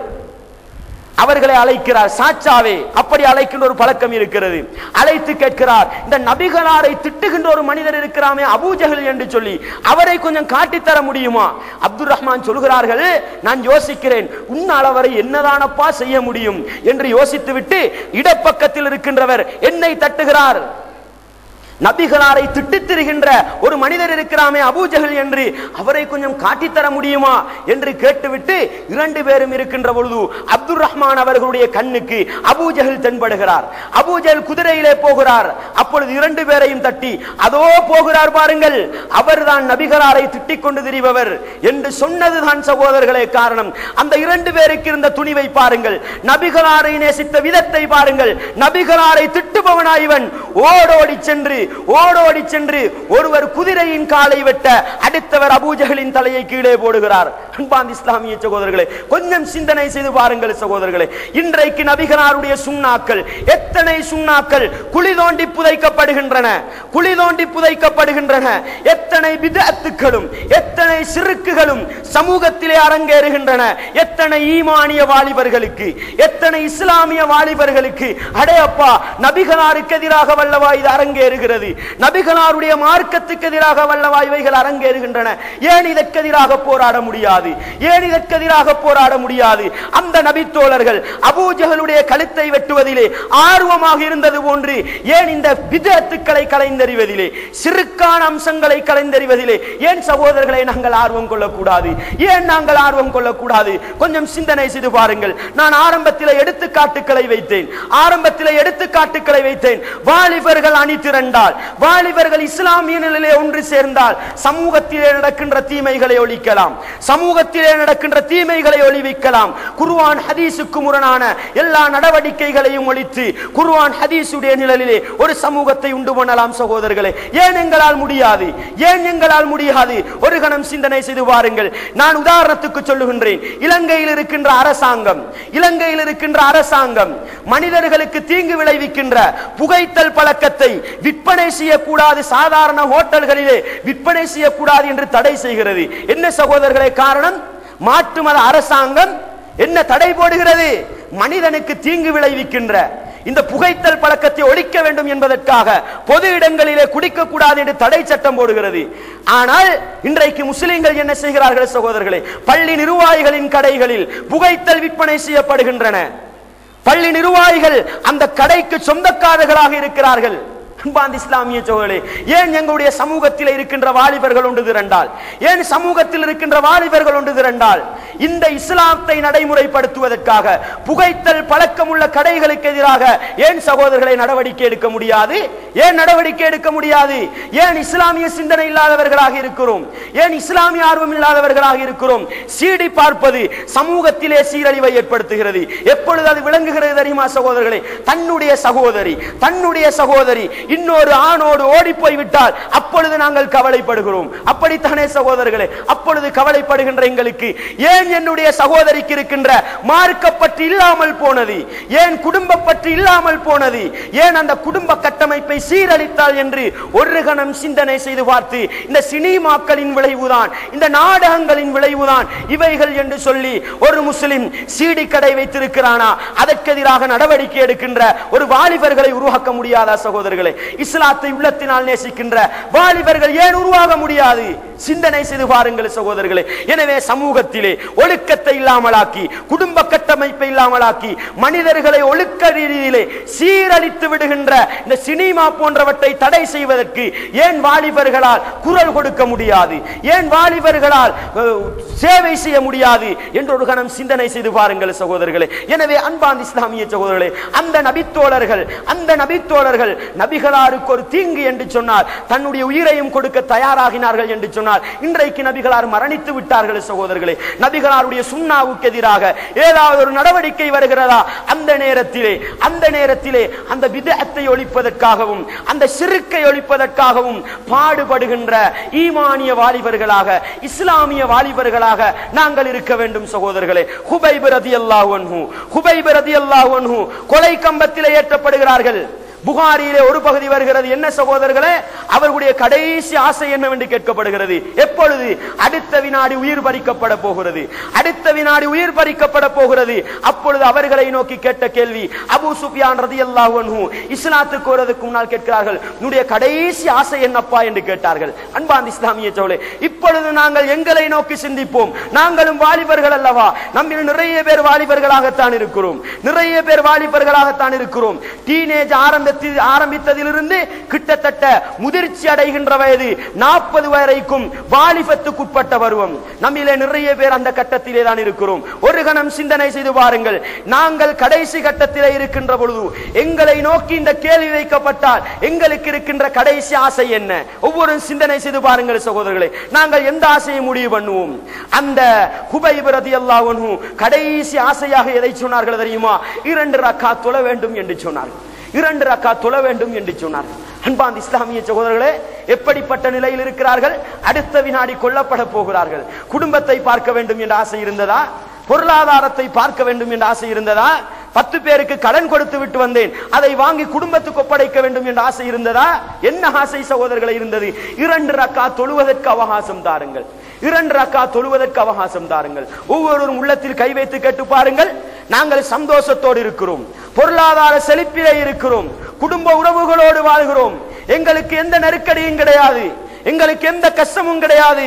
அவர்களை அழைக்கிறார். சாச்சாவே, அப்படி அழைக்கின்ற ஒரு பழக்கம் இருக்கிறது. அழைத்து கேட்கிறார், இந்த நபிகளாரை திட்டுகின்ற ஒரு மனிதர் இருக்கிறாமே அபூஜஹல் என்று சொல்லி, அவரை கொஞ்சம் காட்டித்தர முடியுமா? அப்துல் ரஹ்மான் சொல்கிறார்கள், நான் யோசிக்கிறேன், உன்னால் அவரை என்னதானப்பா செய்ய முடியும் என்று யோசித்துவிட்டு இடப்பக்கத்தில் இருக்கின்றவர் என்னை தட்டுகிறார். நபிகளாரை திட்டித்திருக்கின்ற ஒரு மனிதர் இருக்கிறாமே அபூஜஹல் என்று, அவரை கொஞ்சம் காட்டித்தர முடியுமா என்று கேட்டுவிட்டு 2 பேரும் இருக்கின்ற பொழுது அப்துல் ரஹ்மான் அவர்களுடைய கண்ணுக்கு அபூஜஹல் தென்படுகிறார். அபூஜஹல் குதிரையிலே போகிறார். அப்பொழுது 2 பேரையும் தட்டி, அதோ போகிறார் பாருங்கள், அவர்தான் நபிகளாரை திட்டிக் கொண்டு திரிபவர் என்று சொன்னதுதான் சகோதரர்களே காரணம். அந்த 2 பேருக்கு இருந்த துணிவை பாருங்கள், நபிகளாரை நேசித்த விதத்தை பாருங்கள். நபிகளாரை திட்டுபவனாய் இவன் ஓடோடி சென்று ஒருவர் குதிரையின் காலை வெட்ட, அடுத்தவர் அபூஜஹலின் தலையை கீழே போடுகிறார். அன்பார்ந்த இஸ்லாமிய சகோதரர்களே, கொஞ்சம் சிந்தனை செய்து பாருங்கள் சகோதரர்களே. இன்றைக்கு நபிகளாருடைய சுன்னாக்கள், எத்தனை சுன்னாக்கள் குழி தோண்டி புதைக்கப்படுகின்றன. எத்தனை பிதஅத்துகளும் எத்தனை சிறுக்குகளும் சமூகத்திலே அரங்கேறுகின்றன. எத்தனை ஈமானிய வாலிபர்களுக்கு, எத்தனை இஸ்லாமிய வாலிபர்களுக்கு அடையப்பா நபிகளாருக்கு எதிராக வல்லவா இது அரங்கேறுகிறது, நபிகளாருடைய மார்க்கத்துக்கு எதிராக வல்லவா இவைகள் அரங்கேறுகின்றன. ஏன் இதற்கு எதிராக போராட முடியாது? அந்த நபித்தோழர்கள் அபூஜஹலுடைய கழுத்தை வெட்டுவதிலே ஆர்வமாக இருந்தது போன்று ஏன் இந்த பிதஅத்துக்களை கலைந்தெறிவதிலே, சிறுக்கான அம்சங்களை கலைந்தெறிவதிலே ஏன் சகோதரர்களை நாங்கள் ஆர்வம் கொள்ளக்கூடாது? கொஞ்சம் சிந்தனை செய்து பாருங்கள். நான் ஆரம்பத்தில் எடுத்துக்காட்டுக்களை வைத்தேன். வாலிபர்கள் அணி திரண்டால், வாலிபர்கள் இஸ்லாமிய நிலையிலே ஒன்று சேர்ந்தால் சமூகத்திலே நடக்கின்ற தீமைகளை ஒழிக்கலாம். குர்ஆன் ஹதீஸுக்கு முரணான எல்லா நடவடிக்கைகளையும் ஒழித்து குர்ஆன் ஹதீஸுடைய நிழலிலே ஒரு சமூகத்தை உண்டு பண்ணலாம் சகோதரர்களே. ஏன் எங்களால் முடியாது? ஒரு கணம் சிந்தனை செய்து பாருங்கள். நான் உதாரணத்துக்கு சொல்லுகின்றேன். இலங்கையில் இருக்கின்ற அரசாங்கம் மனிதர்களுக்கு தீங்கு விளைவிக்கின்ற புகைத்தல் பழக்கத்தை விற்பனை செய்யக்கூடாது, சாதாரண ஹோட்டல்களிலே விற்பனை செய்யக்கூடாது என்று தடை செய்கிறது. என்ன சகோதரர்களே காரணம்? மாற்று மத அரசாங்கம் என்ன தடை போடுகிறது? மனிதனுக்கு தீங்கு விளைவிக்கின்ற இந்த புகைத்தல் பழக்கத்தை ஒழிக்க வேண்டும் என்பதற்காக பொது இடங்களிலே குடிக்கக்கூடாது என்று தடை சட்டம் போடுகிறது. ஆனால் இன்றைக்கு முஸ்லிம்கள் என்ன செய்கிறார்கள் சகோதரர்களே? பள்ளி நிர்வாகிகளின் கடைகளில் புகைத்தல் விற்பனை செய்யப்படுகின்றன. பள்ளி நிர்வாகிகள் அந்த கடைக்கு சொந்தக்காரர்களாக இருக்கிறார்கள். அன்பார்ந்த இஸ்லாமிய சகோதரர்களே, ஏன் எங்களுடைய சமூகத்தில் இருக்கின்ற வாலிபர்கள் ஒன்று திரண்டால் இந்த இஸ்லாத்தை நடைமுறைப்படுத்துவதற்காக புகைத்தல் பழக்கம் உள்ள கடைகளுக்கு எதிராக ஏன் சகோதரர்களை நடவடிக்கை எடுக்க முடியாது? ஏன் இஸ்லாமிய சிந்தனை இல்லாதவர்களாக இருக்கிறோம்? ஏன் இஸ்லாமிய ஆர்வம் இல்லாதவர்களாக இருக்கிறோம்? சீடி பார்ப்பது சமூகத்திலே சீரழிவை ஏற்படுத்துகிறது. எப்பொழுது அது விளங்குகிறது தெரியுமா சகோதரர்களே? தன்னுடைய சகோதரி இன்னொரு ஆணோடு ஓடி போய்விட்டால் அப்பொழுது நாங்கள் கவலைப்படுகிறோம். அப்படித்தானே சகோதரர்களே? அப்பொழுது கவலைப்படுகின்ற எங்களுக்கு ஏன் என்னுடைய சகோதரிக்கு இருக்கின்ற மார்க்க பற்றி இல்லாமல் போனது? ஏன் குடும்ப பற்றி இல்லாமல் போனது? ஏன் அந்த குடும்ப கட்டமைப்பை சீரழித்தால் என்று ஒரு கணம் சிந்தனை செய்து பார்த்து, இந்த சினிமாக்களின் விளைவுதான், இந்த நாடகங்களின் விளைவுதான் இவைகள் என்று சொல்லி ஒரு முஸ்லிம் சீடி கடை வைத்திருக்கிறானா, அதற்கு எதிராக நடவடிக்கை எடுக்கின்ற ஒரு வாலிபர்களை உருவாக்க முடியாதா சகோதரர்களே? இஸ்லாத்தை உள்ளத்தினால் நேசிக்கின்ற வாலிபர்கள் ஏன் உருவாக முடியாது? சிந்தனை செய்து பாருங்கள் சகோதரர்களே. எனவே சமூகத்திலே ஒழுக்கத்தை இல்லாமலாக்கி, குடும்ப கட்டமைப்பை இல்லாமலாக்கி, மனிதர்களை ஒழுக்க ரீதியிலே சீரழித்து விடுகின்ற இந்த சினிமா போன்றவற்றை தடை செய்வதற்கு ஏன் வாலிபர்களால் குரல் கொடுக்க முடியாது? ஏன் வாலிபர்களால் சேவை செய்ய முடியாது என்று ஒரு கணம் சிந்தனை செய்து பாருங்கள் சகோதரர்களே. எனவே அன்பார்ந்த இஸ்லாமிய சகோதரர்களே, அந்த நபித்தோழர்கள் நபிகளாருக்கு ஒரு தீங்கு என்று சொன்னார், தன்னுடைய உயிரையும் கொடுக்க தயாராகினார்கள் என்று சொன்னார். இன்றைக்கு நபிகளார் மரணித்து விட்டார்கள் சகோதரர்களே. நபிகளாருடைய சுன்னாவுக்கு எதிராக ஏதாவது ஒரு நடவடிக்கை வருகிறதா? அந்த நேரத்திலே அந்த பிதஅத்தை ஒழிப்பதற்காகவும் அந்த ஷிர்க்கை ஒழிப்பதற்காகவும் பாடுபடுகின்ற ஈமானிய வாலிபர்களாக, இஸ்லாமிய வாலிபர்களாக நாங்கள் இருக்க வேண்டும் சகோதரர்களே. ஹுபைப் ரலியல்லாஹு அன்ஹு கொலை கம்பத்திலே ஏற்றப்படுகிறார்கள். புகாரியிலே ஒரு பகுதி வருகிறது. என்ன சகோதரர்களே? அவர்களுடைய கடைசி ஆசை என்னவென்று கேட்கப்படுகிறது. எப்பொழுது? அடுத்த வினாடி உயிர் பறிக்கப்பட போகிறது. அப்பொழுது அவர்களை நோக்கி கேட்ட கேள்வி, அபூ சுஃபியான் ரலியல்லாஹு அன்ஹு இஸ்லாத்துக்கு வருவதற்கு முன்னால் கேட்கிறார்கள், உன்னுடைய கடைசி ஆசை என்னப்பா என்று கேட்டார்கள். அன்பார்ந்த இஸ்லாமிய சகோதரர்களே, இப்பொழுது நாங்கள் எங்களை நோக்கி சிந்திப்போம். நாங்களும் வாலிபர்கள் அல்லவா? நம்மில் நிறைய பேர் வாலிபர்களாகத்தான் இருக்கிறோம். டீனேஜ் ஆரம்ப ஆரம்பித்ததிலிருந்து கிட்டத்தட்ட முதிர்ச்சி அடைகின்ற வயது 40 வரைக்கும் வாலிபத்துக்குட்பட்ட பருவம். நம்மிலே நிறைய பேர் அந்த கட்டத்திலே தான் இருக்கிறோம். ஒரு கணம் சிந்தனை செய்து பாருங்கள். நாங்கள் கடைசி கட்டத்திலே இருக்கின்ற பொழுது எங்களை நோக்கி இந்த கேள்வி வைக்கப்பட்டால் எங்களுக்கு இருக்கின்ற கடைசி ஆசை என்ன? ஒவ்வொரு சிந்தனை செய்து பாருங்கள் சகோதரர்களே. நாங்கள் எந்த ஆசையை முடிவு பண்ணுவோம்? அந்த குபைப் ரலியல்லாஹு அன்ஹு கடைசி ஆசையாக எதை சொன்னார்கள் தெரியுமா? 2 ரக்காத் தொழ வேண்டும் என்று சொன்னார்கள். 2 ரக்காத் தொழ வேண்டும் என்று சொன்னார்கள். அன்பார்ந்த இஸ்லாமிய சகோதரர்களே, எப்படிப்பட்ட நிலையில் இருக்கிறார்கள்? அடுத்த வினாடி கொல்லப்பட போகிறார்கள். குடும்பத்தை பார்க்க வேண்டும் என்ற ஆசை இருந்ததா? பொருளாதாரத்தை பார்க்க வேண்டும் என்ற ஆசை இருந்ததா? 10 பேருக்கு கடன் கொடுத்து விட்டு வந்தேன், அதை வாங்கி குடும்பத்துக்கு ஒப்படைக்க வேண்டும் என்ற ஆசை இருந்ததா? என்ன ஆசை சகோதரர்களை இருந்தது? 2 ரக்காத் தொழுவதற்கு அவகாசம் தாருங்கள். 2 ரக்காத் தொழுவதற்கு அவகாசம் தாருங்கள். ஒவ்வொருவரும் உள்ளத்தில் கை வைத்து கேட்டு பாருங்கள். நாங்கள் சந்தோஷத்தோடு இருக்கிறோம், பொருளாதார செழிப்பிலே இருக்கிறோம், குடும்ப உறவுகளோடு வாழ்கிறோம், எங்களுக்கு எந்த நெருக்கடியும் கிடையாது, எங்களுக்கு எந்த கஷ்டமும் கிடையாது.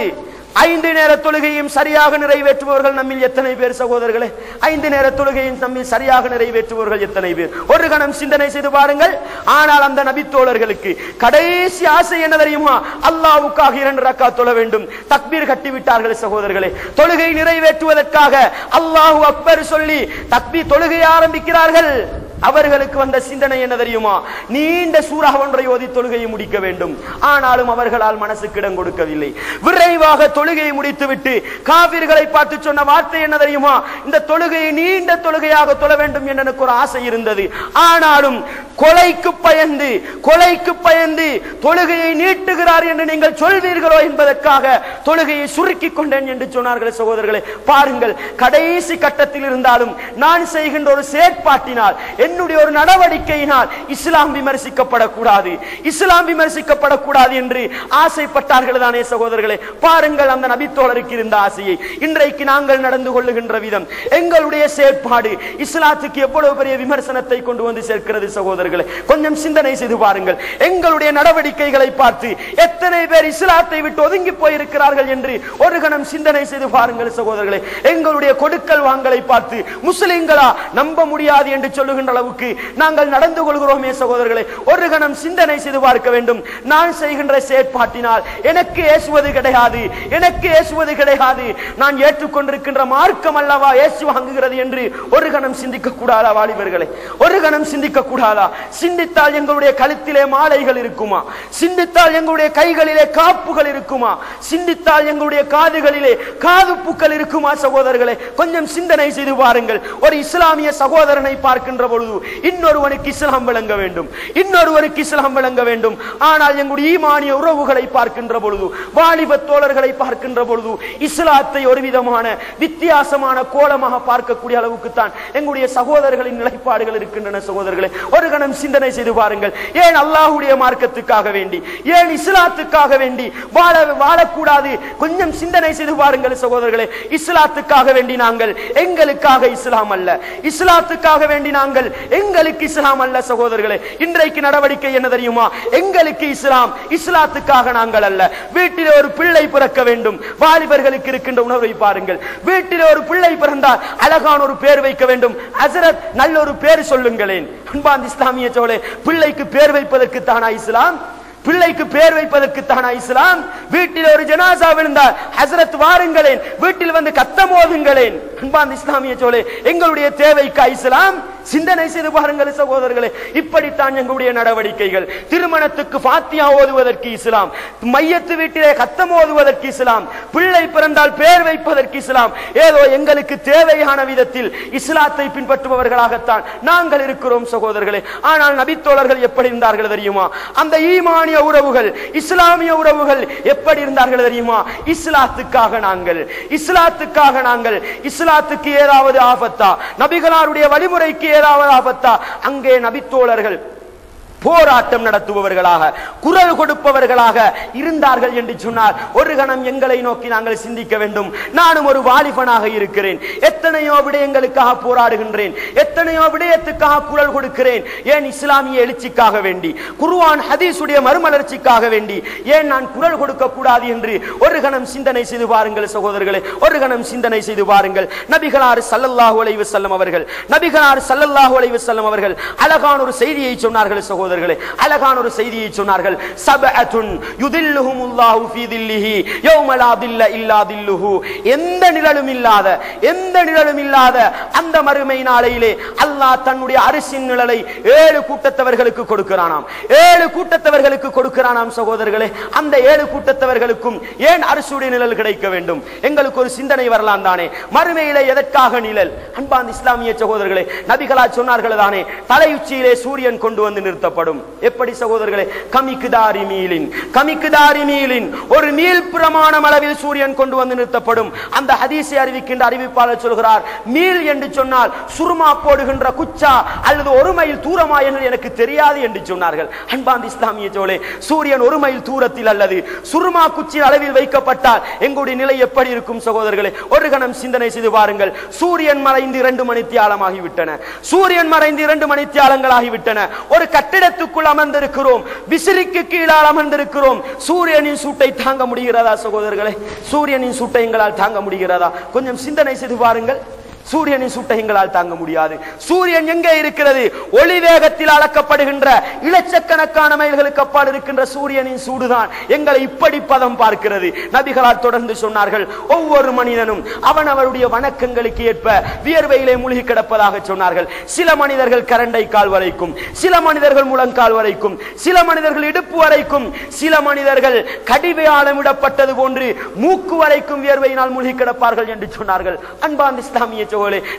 5 நேர தொழுகையும் சரியாக நிறைவேற்றுபவர்கள் நம்மில் எத்தனை பேர் சகோதரர்களே? 5 நேர தொழுகையும் நம்மில் சரியாக நிறைவேற்றுபவர்கள் எத்தனை பேர்? ஒரு கணம் சிந்தனை செய்து பாருங்கள். ஆனால் அந்த நபித்தோழர்களுக்கு கடைசி ஆசை என்ன தெரியுமா? அல்லாஹ்வுக்காக 2 ரக்காத் தொழ வேண்டும். தக்பீர் கட்டி விட்டார்கள் சகோதரர்களே. தொழுகை நிறைவேற்றுவதற்காக அல்லாஹு அக்பர் சொல்லி தக்பீர் தொழுகை ஆரம்பிக்கிறார்கள். அவர்களுக்கு வந்த சிந்தனை என்ன தெரியுமா? நீண்ட சூரா ஒன்றை ஓதி தொழுகையை முடிக்க வேண்டும். ஆனாலும் அவர்களால் மனசுக்கு இடம் கொடுக்கவில்லை. விரைவாக தொழுகையை முடித்துவிட்டு காபிர்களை பார்த்து சொன்ன வார்த்தை என்ன தெரியுமா? இந்த தொழுகையை நீண்ட தொழுகையாக தொழ வேண்டும் என்று எனக்கு ஒரு ஆசை இருந்தது, ஆனாலும் கொலைக்கு பயந்து தொழுகையை நீட்டுகிறார் என்று நீங்கள் சொல்வீர்களோ என்பதற்காக தொழுகையை சுருக்கி கொண்டேன் என்று சொன்னார்கள். சகோதரர்களே, பாருங்கள், கடைசி கட்டத்தில் இருந்தாலும் நான் செய்கின்ற ஒரு செயற்பாட்டினால், என்னுடைய ஒரு நடவடிக்கையினால் இஸ்லாம் விமர்சிக்கப்படக்கூடாது என்று ஆசைப்பட்டார்கள் தானே சகோதரர்களே? பாருங்கள், அந்த நபித்தோழருக்கு இருந்த ஆசையை இன்றைக்கு நாங்கள் நடந்து கொள்ளுகின்ற விதம், எங்களுடைய செயற்பாடு இஸ்லாத்துக்கு எவ்வளவு பெரிய விமர்சனத்தை கொண்டு வந்து சேர்க்கிறது சகோதரர்களே. கொஞ்சம் சிந்தனை செய்து பாருங்கள். எங்களுடைய நடவடிக்கைகளை பார்த்து எத்தனை பேர் இஸ்லாத்தை விட்டு ஒதுங்கி போயிருக்கிறார்கள் என்று ஒரு கணம் சிந்தனை செய்து பாருங்கள் சகோதரர்களே. எங்களுடைய கொடுக்கல் வாங்கலை பார்த்து முஸ்லிம்களா நம்ப முடியாது என்று சொல்லுகின்ற அளவுக்கு நாங்கள் நடந்து கொள்கிறோமே சகோதரர்களே. ஒரு கணம் சிந்தனை செய்து பார்க்க வேண்டும். நான் செய்கின்ற செயற்பாட்டினால் எனக்கு ஏசுவது கிடையாது, நான் ஏற்றுக்கொண்டிருக்கின்ற மார்க்கம் அல்லவா ஏசு வாங்குகிறது என்று ஒரு கணம் சிந்திக்க கூடாதா வாலிபர்களே? ஒரு கணம் சிந்திக்க கூடாதா? சிந்தித்தால் எங்களுடைய கழுத்திலே மாலைகள் இருக்குமா? சிந்தித்தால் எங்களுடைய கைகளிலே காப்புகள் இருக்குமா? சிந்தித்தால் எங்களுடைய காதுகளிலே காதுப்புக்கள் இருக்குமா சகோதரர்களே? கொஞ்சம் சிந்தனை செய்து பாருங்கள். ஒரு இஸ்லாமிய சகோதரனை பார்க்கின்ற பொழுது இன்னொருவனுக்கு இஸ்லாம் விளங்க வேண்டும். ஆனால் எங்களுடைய ஈமானிய உறவுகளை பார்க்கின்ற பொழுது, வாலிப தோழர்களை பார்க்கின்ற பொழுது இஸ்லாத்தை ஒரு விதமான வித்தியாசமான கோலமாக பார்க்கக்கூடிய அளவுக்கு தான் எங்களுடைய சகோதரர்களின் நிலைப்பாடுகள் இருக்கின்றன சகோதரர்களே. ஒரு கணம் சிந்தனை செய்து பாருங்கள். ஏன் அல்லாஹ்வுடைய மார்க்கத்துக்காக வேண்டி, ஏன் இஸ்லாத்துக்காக வேண்டி வாழக்கூடாது? கொஞ்சம் சிந்தனை செய்து பாருங்கள் சகோதரர்களே. இஸ்லாத்துக்காக வேண்டி நாங்கள், எங்களுக்காக இஸ்லாம் அல்ல. இஸ்லாத்துக்காக வேண்டி நாங்கள், எங்களுக்கு இஸ்லாம் அல்ல சகோதரர்களே. இன்றைக்கு நடவடிக்கை என்ன தெரியுமா? எங்களுக்கு இஸ்லாம், இஸ்லாத்துக்காக நாங்கள் அல்ல. வீட்டில் ஒரு பிள்ளை பிறக்க வேண்டும். வாலிபர்களுக்கு இருக்கின்ற உணர்வை பாருங்கள். வீட்டில் ஒரு பிள்ளை பிறந்தால் அழகான ஒரு பேர் வைக்க வேண்டும். ஹஜ்ரத், நல்ல ஒரு பேர் சொல்லுங்களேன். அன்பார்ந்த இஸ்லாமிய சகோதரர்களே, பிள்ளைக்கு பேர் வைப்பதற்கு தானா இஸ்லாம்? வீட்டில் ஒரு ஜனாசா விழுந்தால் ஹஜ்ரத் வாருங்களேன், வீட்டில் வந்து கத்தம் ஓதுங்களேன். அன்பார்ந்த இஸ்லாமிய சகோதரர்களே, எங்களுடைய தேவைக்கா இஸ்லாம்? சிந்தனை செய்து பாருங்கள் சகோதரர்களே. இப்படித்தான் எங்களுடைய நடவடிக்கைகள். திருமணத்துக்கு ஃபாத்தியா ஓதுவதற்கு இஸ்லாம், மையத்து வீட்டிலே கத்தம் ஓதுவதற்கு இஸ்லாம், பிள்ளை பிறந்தால் பேர் வைப்பதற்கு இஸ்லாம். ஏதோ எங்களுக்கு தேவையான விதத்தில் இஸ்லாத்தை பின்பற்றுபவர்களாகத்தான் நாங்கள் இருக்கிறோம் சகோதரர்களே. ஆனால் நபித்தோழர்கள் எப்படி இருந்தார்கள் தெரியுமா? அந்த ஈமானிய உறவுகள், இஸ்லாமிய உறவுகள் எப்படி இருந்தார்கள் தெரியுமா? இஸ்லாத்துக்காக நாங்கள் இஸ்லாத்துக்கு ஏதாவது ஆபத்தா, நபிகளாருடைய வழிமுறைக்கு ஏதாவது ஆபத்தா, அங்கே நபித்தோழர்கள் போராட்டம் நடத்துபவர்களாக, குரல் கொடுப்பவர்களாக இருந்தார்கள் என்று சொன்னார். ஒரு கணம் எங்களை நோக்கி நாங்கள் சிந்திக்க வேண்டும். நானும் ஒரு வாலிபனாக இருக்கிறேன். எத்தனையோ விடயங்களுக்காக போராடுகின்றேன், எத்தனையோ விடயத்துக்காக குரல் கொடுக்கிறேன். ஏன் இஸ்லாமிய எழுச்சிக்காக வேண்டி, குர்ஆன் ஹதீஸுடைய மறுமலர்ச்சிக்காக வேண்டி ஏன் நான் குரல் கொடுக்க கூடாது என்று ஒரு கணம் சிந்தனை செய்து பாருங்கள் சகோதரர்களே. ஒரு கணம் சிந்தனை செய்து பாருங்கள். நபிகளார் ஸல்லல்லாஹு அலைஹி வஸல்லம் அவர்கள் அழகான ஒரு செய்தியை சொன்னார்கள் சகோதரர். சகோதரர்களே, அழகான ஒரு செய்தியை சொன்னார்கள். சபஅத்துன் யுதில்லுஹுமுல்லாஹு ஃபீ தில்லிஹி யௌம லா தில்ல இல்லா தில்லுஹு. எந்த நிழலும் இல்லாத அந்த மறுமை நாளையிலே அல்லாஹ் தன்னுடைய அரிசின் நிழலை 7 கூட்டத்தவர்களுக்கு கொடுக்கிறானாம். 7 கூட்டத்தவர்களுக்கு கொடுக்கிறானாம் சகோதரர்களே. அந்த 7 கூட்டத்தவர்களுக்கும் ஏன் அரிசியுடைய நிழல் கிடைக்க வேண்டும்? எங்களுக்கு ஒரு சிந்தனை வரலாம் தானே, மறுமையிலே எதற்காக நிழல்? அன்பார்ந்த இஸ்லாமிய சகோதரர்களே, நபிகளா சொன்னார்கள் தானே, தலையுச்சியிலே சூரியன் கொண்டு வந்து நிறுத்தப்படும். எப்படி சகோதரர்களே? கமிக்குதாரி மீலின் ஒரு மீல் பிரமாணம் அளவில் சூரியன் கொண்டு வந்து நிறுத்தப்படும். அந்த ஹதீஸை அறிவிக்கின்ற அறிவிப்பாளர் சொல்கிறார், மீல் என்று சொன்னால் சுர்மா போடுகின்ற குச்சா அல்லது 1 மைல் தூரமா என்று எனக்கு தெரியாது என்று சொன்னார்கள். அன்பார்ந்த இஸ்லாமிய சகோதரர்களே, சூரியன் 1 மைல் தூரத்தில் அல்லது சுர்மா குச்சி அளவில் வைக்கப்பட்டால் எங்களுடைய நிலை எப்படி இருக்கும் சகோதரர்களே? ஒரு கணம் சிந்தனை செய்து பாருங்கள். சூரியன் மறைந்து 2 மணித்தியாலமாகிவிட்டன. ஒரு கட்டிடத்துக்குள் அமர்ந்திருக்கிறோம், விசிறிக்கு கீழால் அமர்ந்திருக்கிறோம். சூரியனின் சூட்டை தாங்க முடிகிறதா சகோதரர்களே? சூரியனின் சூட்டை எங்களால் தாங்க முடிகிறதா? கொஞ்சம் சிந்தனை செய்து பாருங்கள். சூரியனின் சூட்டை எங்களால் தாங்க முடியாது. சூரியன் எங்கே இருக்கிறது? ஒளி வேகத்தில் அளக்கப்படுகின்ற இலட்சக்கணக்கான மைல்களுக்கு அப்பால் இருக்கின்ற சூரியனின் சூடுதான் எங்களை இப்படி பதம் பார்க்கிறது. நபிகளால் தொடர்ந்து சொன்னார்கள், ஒவ்வொரு மனிதனும் அவனவருடைய வணக்கங்களுக்கு ஏற்ப வியர்வையிலே மூழ்கி கிடப்பதாக சொன்னார்கள். சில மனிதர்கள் கரண்டை கால் வரைக்கும், சில மனிதர்கள் முழங்கால் வரைக்கும், சில மனிதர்கள் இடுப்பு வரைக்கும், சில மனிதர்கள் கடிவையாளம் விடப்பட்டது போன்று மூக்கு வரைக்கும் வியர்வையினால் மூழ்கி கிடப்பார்கள் என்று சொன்னார்கள். அன்பார்ந்த இஸ்லாமிய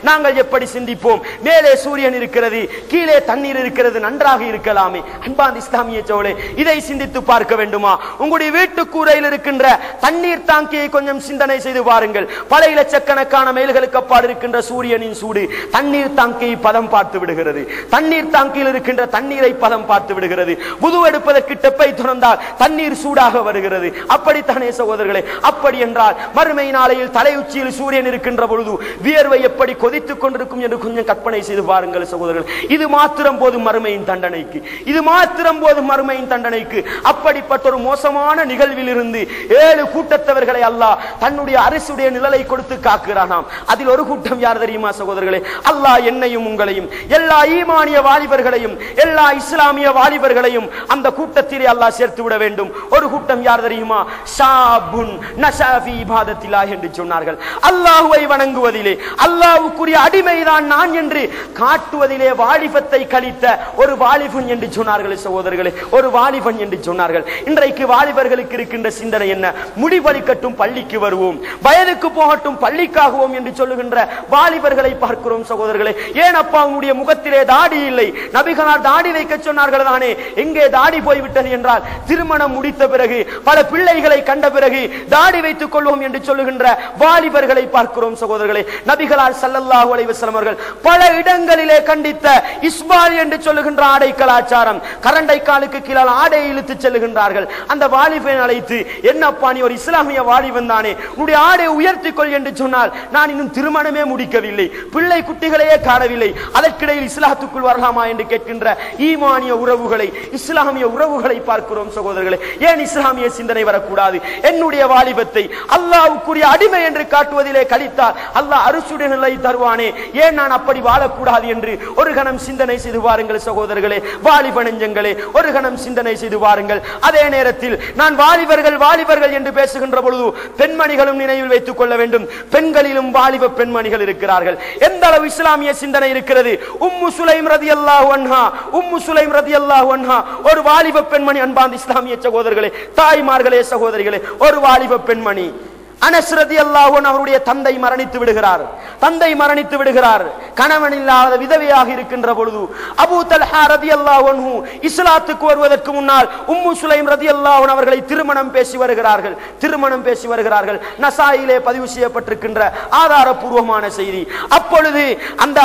நாங்கள் எப்படி சிந்திப்போம்? மேலே சூரியன் இருக்கிறது, கீழே தண்ணீர் இருக்கிறது, நன்றாக இருக்கலாமே. அன்பார்ந்த இஸ்லாமிய சகோதரர்களே, இதை சிந்தித்து பார்க்க வேண்டுமா? உங்களுடைய வீட்டு கூரையில் இருக்கின்ற தண்ணீர் தாங்கியை கொஞ்சம் சிந்தனை செய்து பாருங்கள். பல இலட்சக்கணக்கான மைல்களுக்கு அப்பால் இருக்கின்ற சூரியனின் சூடு தண்ணீர் தாங்கியை பதம் பார்த்து விடுகிறது. தண்ணீர் தாங்கியில் இருக்கின்ற தண்ணீரை பதம் பார்த்து விடுகிறது. புது எடுப்பதற்கு டெப்பை திறந்தால் தண்ணீர் சூடாக வருகிறது. அப்படித்தானே சகோதரர்களே? அப்படி என்றால் மறுமை நாளையில் தலையுச்சியில் சூரியன் இருக்கின்ற பொழுது வியர்வை எப்படி கொதித்துக் கொண்டிருக்கும் என்று கொஞ்சம் கற்பனை செய்து பாருங்கள் சகோதரர்கள். இது மாத்திரம் போதும் மறுமையின் தண்டனைக்கு, இது மாத்திரம் போதும் மறுமையின் தண்டனைக்கு. அப்படிப்பட்ட ஒரு மோசமான நிகழ்வில் இருந்து 7 கூட்டத்தவர்களை அல்லாஹ் தன்னுடைய அரிசுடைய நிழலை கொடுத்து காக்கிறானாம். அதில் ஒரு கூட்டம் யார் தெரியுமா சகோதரர்களே? அல்லாஹ் என்னையும் உங்களையும், எல்லா ஈமானிய வாலிபர்களையும், எல்லா இஸ்லாமிய வாலிபர்களையும் அந்த கூட்டத்திலே அல்லாஹ் சேர்த்து விட வேண்டும். ஒரு கூட்டம் யார் தெரியுமா? ஷாபுன் நஷாஃபி இபாதத்தில்லாஹ் என்று சொன்னார்கள். அல்லாஹ்வை வணங்குவதிலே, அல்லாஹ்வுக்குரிய அடிமைதான் நான் என்று காட்டுவதிலே வாலிபத்தை கழித்த ஒரு வாலிபன் என்று சொன்னார்கள் சகோதரர்களே. ஒரு வாலிபன் என்று சொன்னார்கள். இன்றைக்கு வாலிபர்களுக்கு இருக்கின்ற சிந்தனை என்ன? முடிவளிக்கட்டும் பள்ளிக்கு வருவோம், வயதுக்கு போகட்டும் பள்ளிக்காகுவோம் என்று சொல்லுகின்ற வாலிபர்களை பார்க்கிறோம் சகோதரர்களே. ஏன் அப்பா உன்னுடைய முகத்திலே தாடி இல்லை? நபிகளார் தாடி வைக்க சொன்னார்கள் தானே, எங்கே தாடி போய்விட்டது என்றால் திருமணம் முடித்த பிறகு, பல பிள்ளைகளை கண்ட பிறகு தாடி வைத்துக் கொள்வோம் என்று சொல்லுகின்ற வாலிபர்களை பார்க்கிறோம் சகோதரர்களே. நபிகளார் ஸல்லல்லாஹு அலைஹி வஸல்லம் அவர்கள் பல இடங்களிலே கண்டித்த இஸ்பால் என்று சொல்லுகின்ற ஆடை கலாச்சாரம், கரண்டை காலுக்கு கீழால் ஆடை இழுத்து செல்லுகின்றார்கள். அந்த வாலிபனை அழைத்து, என்னப்பா நீ ஒரு இஸ்லாமிய வாலிபன் தானே, உன்னுடைய ஆடை உயர்த்திக் கொள் என்று சொன்னால், நான் இன்னும் திருமணமே முடிக்கவில்லை, பிள்ளை குட்டிகளையே காணவில்லை, அதற்கிடையில் இஸ்லாத்துக்குள் வரலாமா என்று கேட்கின்ற ஈமானிய உறவுகளை, இஸ்லாமிய உறவுகளை பார்க்கிறோம் சகோதரர்களே. ஏன் இஸ்லாமிய சிந்தனை வரக்கூடாது? என்னுடைய வாலிபத்தை அல்லாஹ்வுக்குரிய அடிமை என்று காட்டுவதிலே கழித்தால் அல்லாஹ் அரிசுடைய நிலை தருவானே, ஏன் நான் அப்படி வாழக்கூடாது என்று ஒரு கணம் சிந்தனை செய்து பாருங்கள் சகோதரர்களே. வாலிப நெஞ்சங்களே, ஒரு கணம் சிந்தனை செய்து பாருங்கள். அதே நேரத்தில் நான் வாலிபர்கள் என்று பேசுகின்ற பொழுது பெண்மணிகளும் நினைவில் வைத்துக் கொள்ள வேண்டும். பெண்களிலும் வாலிப பெண்மணிகள் இருக்கிறார்கள். எந்த அளவு இஸ்லாமிய சிந்தனை இருக்கிறது? உம்மு சுலைம் ரலியல்லாஹு அன்ஹா ஒரு வாலிப பெண்மணி. அன்பார்ந்த இஸ்லாமிய சகோதரர்களே, தாய்மார்களே, சகோதரிகளே, ஒரு வாலிப பெண்மணி. அனஸ் ரலியல்லாஹு அன்ஹு அவருடைய தந்தை மரணித்து விடுகிறார். கணவன் இல்லாத விதவையாக இருக்கின்ற பொழுது அபூ தல்ஹா ரலியல்லாஹு அன்ஹு இஸ்லாத்துக்கு வருவதற்கு முன்னால் உம்மு சுலைம் ரலியல்லாஹு அன்ஹா அவர்களை திருமணம் பேசி வருகிறார்கள். நசாயிலே பதிவு செய்யப்பட்டிருக்கின்ற ஆதாரபூர்வமான செய்தி. அப்பொழுது அந்த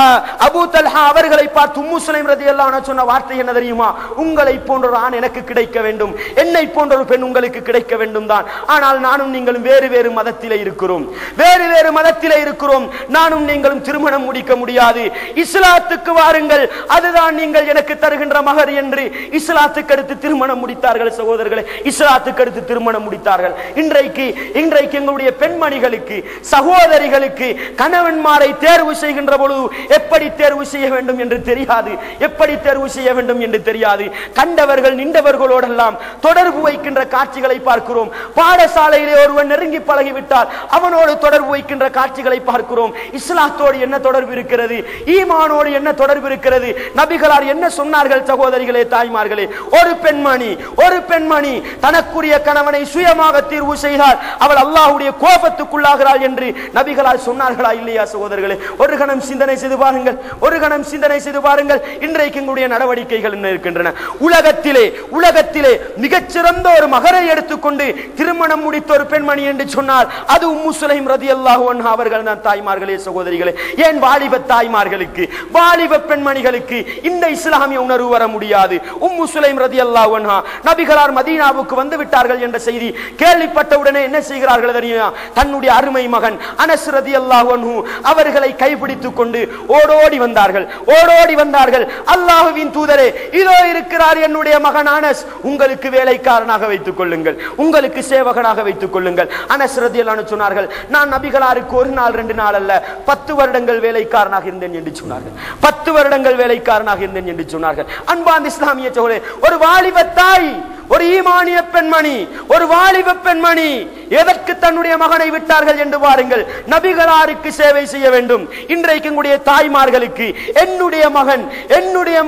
அபூ தல்ஹா அவர்களை பார்த்து உம்மு சுலைம் ரலியல்லாஹு அன்ஹா சொன்ன வார்த்தை என்ன தெரியுமா? உங்களை போன்ற ஒரு ஆண் எனக்கு கிடைக்க வேண்டும், என்னை போன்ற ஒரு பெண் உங்களுக்கு கிடைக்க வேண்டும் தான், ஆனால் நானும் நீங்களும் வேறு மதத்திலே இருக்கிறோம், வேறு வேறு மதத்திலே இருக்கிறோம். நானும் நீங்களும் திருமணம் முடிக்க முடியாது. இஸ்லாத்துக்கு வாருங்கள், அதுதான் நீங்கள் எனக்கு தருகின்ற மகர் என்று இஸ்லாத்துக்கு அடுத்து திருமணம் முடித்தார்கள் சகோதரர்களே. இஸ்லாத்துக்கு அடுத்து திருமணம் முடித்தார்கள். இன்றைக்கு எங்களுடைய பெண்மணிகளுக்கு, சகோதரிகளுக்கு கணவன்மாரை தேர்வு செய்கின்ற பொழுது எப்படி தேர்வு செய்ய வேண்டும் என்று தெரியாது, எப்படி தேர்வு செய்ய வேண்டும் என்று தெரியாது. கண்டவர்கள் நின்றவர்களோடெல்லாம் தொடர்பு வைக்கின்ற காட்சிகளை பார்க்கிறோம். பாடசாலையிலே ஒருவன் நெருங்கி பழகிவிட்டால் அவனோடு தொடர்பு வைக்கின்ற காட்சிகளை பார்க்கிறோம். இஸ்லாத்தோடு என்ன தொடர்பு இருக்கிறது? ஈமானோடு என்ன தொடர்பு இருக்கிறது? நபிகளார் என்ன சொன்னார்கள் சகோதரிகளே, தாய்மார்களே? ஒரு பெண்மணி தனக்குரிய கணவனை சுயமாக தீர்வு செய்தால் அவள் அல்லாஹ்வுடைய கோபத்துக்குள்ளாகிறாள் என்று நபிகளார் சொன்னார்களா இல்லையா சகோதரர்களே? ஒரு கணம் சிந்தனை செய்து பாருங்கள், ஒரு கணம் சிந்தனை செய்து பாருங்கள். இன்றைக்கு எங்களுடைய நடவடிக்கைகள் என்ன இருக்கின்றன? உலகத்திலே மிகச்சிறந்த ஒரு மகரை எடுத்துக்கொண்டு திருமணம் முடித்த ஒரு பெண்மணி என்று சொன்னால் அது உம்மு சுலைம் ரலியல்லாஹு அன்ஹா அவர்கள் தான். தாய்மார்களே, சகோதரிகளே, ஏன் வாலிப தாய்மார்களுக்கு, வாலிப பெண்மணிகளுக்கு இந்த இஸ்லாமிய உணர்வு வர முடியாது? உம்மு சுலைம் ரலியல்லாஹு அன்ஹா நபிகளார் மதீனாவுக்கு வந்து விட்டார்கள் என்ற செய்தி கேள்விப்பட்டவுடனே என்ன செய்கிறார்கள் தெரியுமா? தன்னுடைய அருமை மகன் அனஸ் ரலியல்லாஹு அன்ஹு அவர்களை கைப்பிடித்துக் கொண்டு ஓடோடி வந்தார்கள். அல்லாஹ்வின் தூதரே, இதோ இருக்கிறார் என்னுடைய மகன் அனஸ், உங்களுக்கு வேலைக்காரனாக வைத்துக் கொள்ளுங்கள், உங்களுக்கு சேவகனாக வைத்துக் கொள்ளுங்கள். அனஸ் ரலியல்லாஹு அன்ஹு சொன்னார்கள், நான் நபிகளாருக்கு ஒரு நாள் 2 நாள் அல்ல 10 வருடங்கள் வேலைக்காரனாக இருந்தேன் என்று சொன்னார்கள். 10 வருடங்கள் வேலைக்காரனாக இருந்தேன் என்று சொன்னார்கள். அன்பார்ந்த இஸ்லாமிய சகோதரே, ஒரு வாலிப தாய், ஒரு ஈமானிய பெண்மணி, ஒரு வாலிப பெண்மணி எதற்கு தன்னுடைய மகனை விட்டார்கள் என்று பாருங்கள். நபிகளாருக்கு சேவை செய்ய வேண்டும். இன்றைக்கு எங்களுடைய தாய்மார்களுக்கு என்னுடைய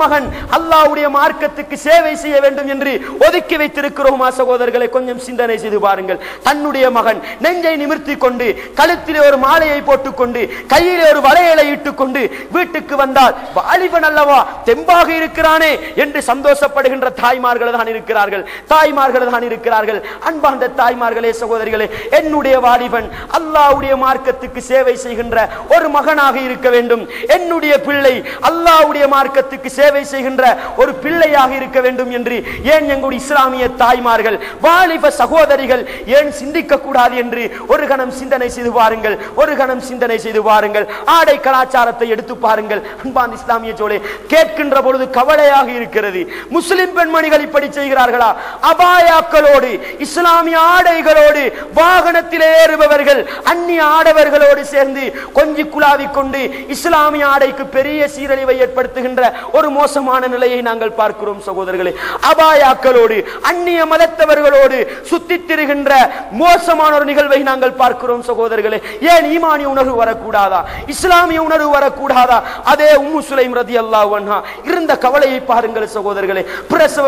மகன் அல்லாஹ்வுடைய மார்க்கத்துக்கு சேவை செய்ய வேண்டும் என்று ஒதுக்கி வைத்திருக்கிறோமா சகோதரர்களை? கொஞ்சம் சிந்தனை செய்து பாருங்கள். தன்னுடைய மகன் நெஞ்சை நிமிர்த்தி கொண்டு, கழுத்திலே ஒரு மாலையை போட்டுக்கொண்டு, கையிலே ஒரு வளையலை இட்டுக் கொண்டு வீட்டுக்கு வந்தால் வாலிபன் அல்லவா, தெம்பாக இருக்கிறானே என்று சந்தோஷப்படுகின்ற தாய்மார்கள் தான் இருக்கிறார்கள். அன்பார்ந்த தாய்மார்களே, சகோதரிகளே, என்னுடைய வாலிபன் அல்லாஹ்வுடைய மார்க்கத்துக்கு சேவை செய்கின்ற ஒரு மகனாக இருக்க வேண்டும். என்னுடைய பிள்ளை அல்லாஹ்வுடைய மார்க்கத்துக்கு சேவை செய்கின்ற ஒரு பிள்ளையாக இருக்க வேண்டும் என்று ஏன் எங்களுடைய இஸ்லாமிய தாய்மார்கள், வாலிப சகோதரிகள் ஏன் சிந்திக்க கூடாது என்று ஒரு கணம் சிந்தனை செய்து பாருங்கள், ஒரு கணம் சிந்தனை செய்து பாருங்கள். ஆடை கலாச்சாரத்தை எடுத்து பாருங்கள். அன்பார்ந்த இஸ்லாமிய சோழே, கேட்கின்ற பொழுது கவலையாக இருக்கிறது. முஸ்லிம் பெண்மணிகள் இப்படி செய்கிறார்களா? அபாயாக்களோடு, இஸ்லாமிய ஆடைகளோடு வாகனத்திலே ஏறுபவர்கள் அந்நிய ஆடவர்களோடு சேர்ந்து கொஞ்சி குழாவிக் கொண்டு இஸ்லாமிய ஆடைக்கு பெரிய சீரழிவை ஏற்படுத்துகின்ற ஒரு மோசமான நிலையை நாங்கள் பார்க்கிறோம் சகோதரர்களே. அபாயாக்களோடு, அந்நிய மதத்தவர்களோடு சுத்தித் திரிகின்ற மோசமான ஒரு நிகழ்வை நாங்கள் பார்க்கிறோம் சகோதரர்களே. ஏன் ஈமானிய உணர்வு வரக்கூடாதா? இஸ்லாமிய உணர்வு வரக்கூடாதா? அதே உம்மு சுலைம் ரலியல்லாஹு அன்ஹா இருந்த கவலையை பாருங்கள் சகோதரர்களே. பிரசவ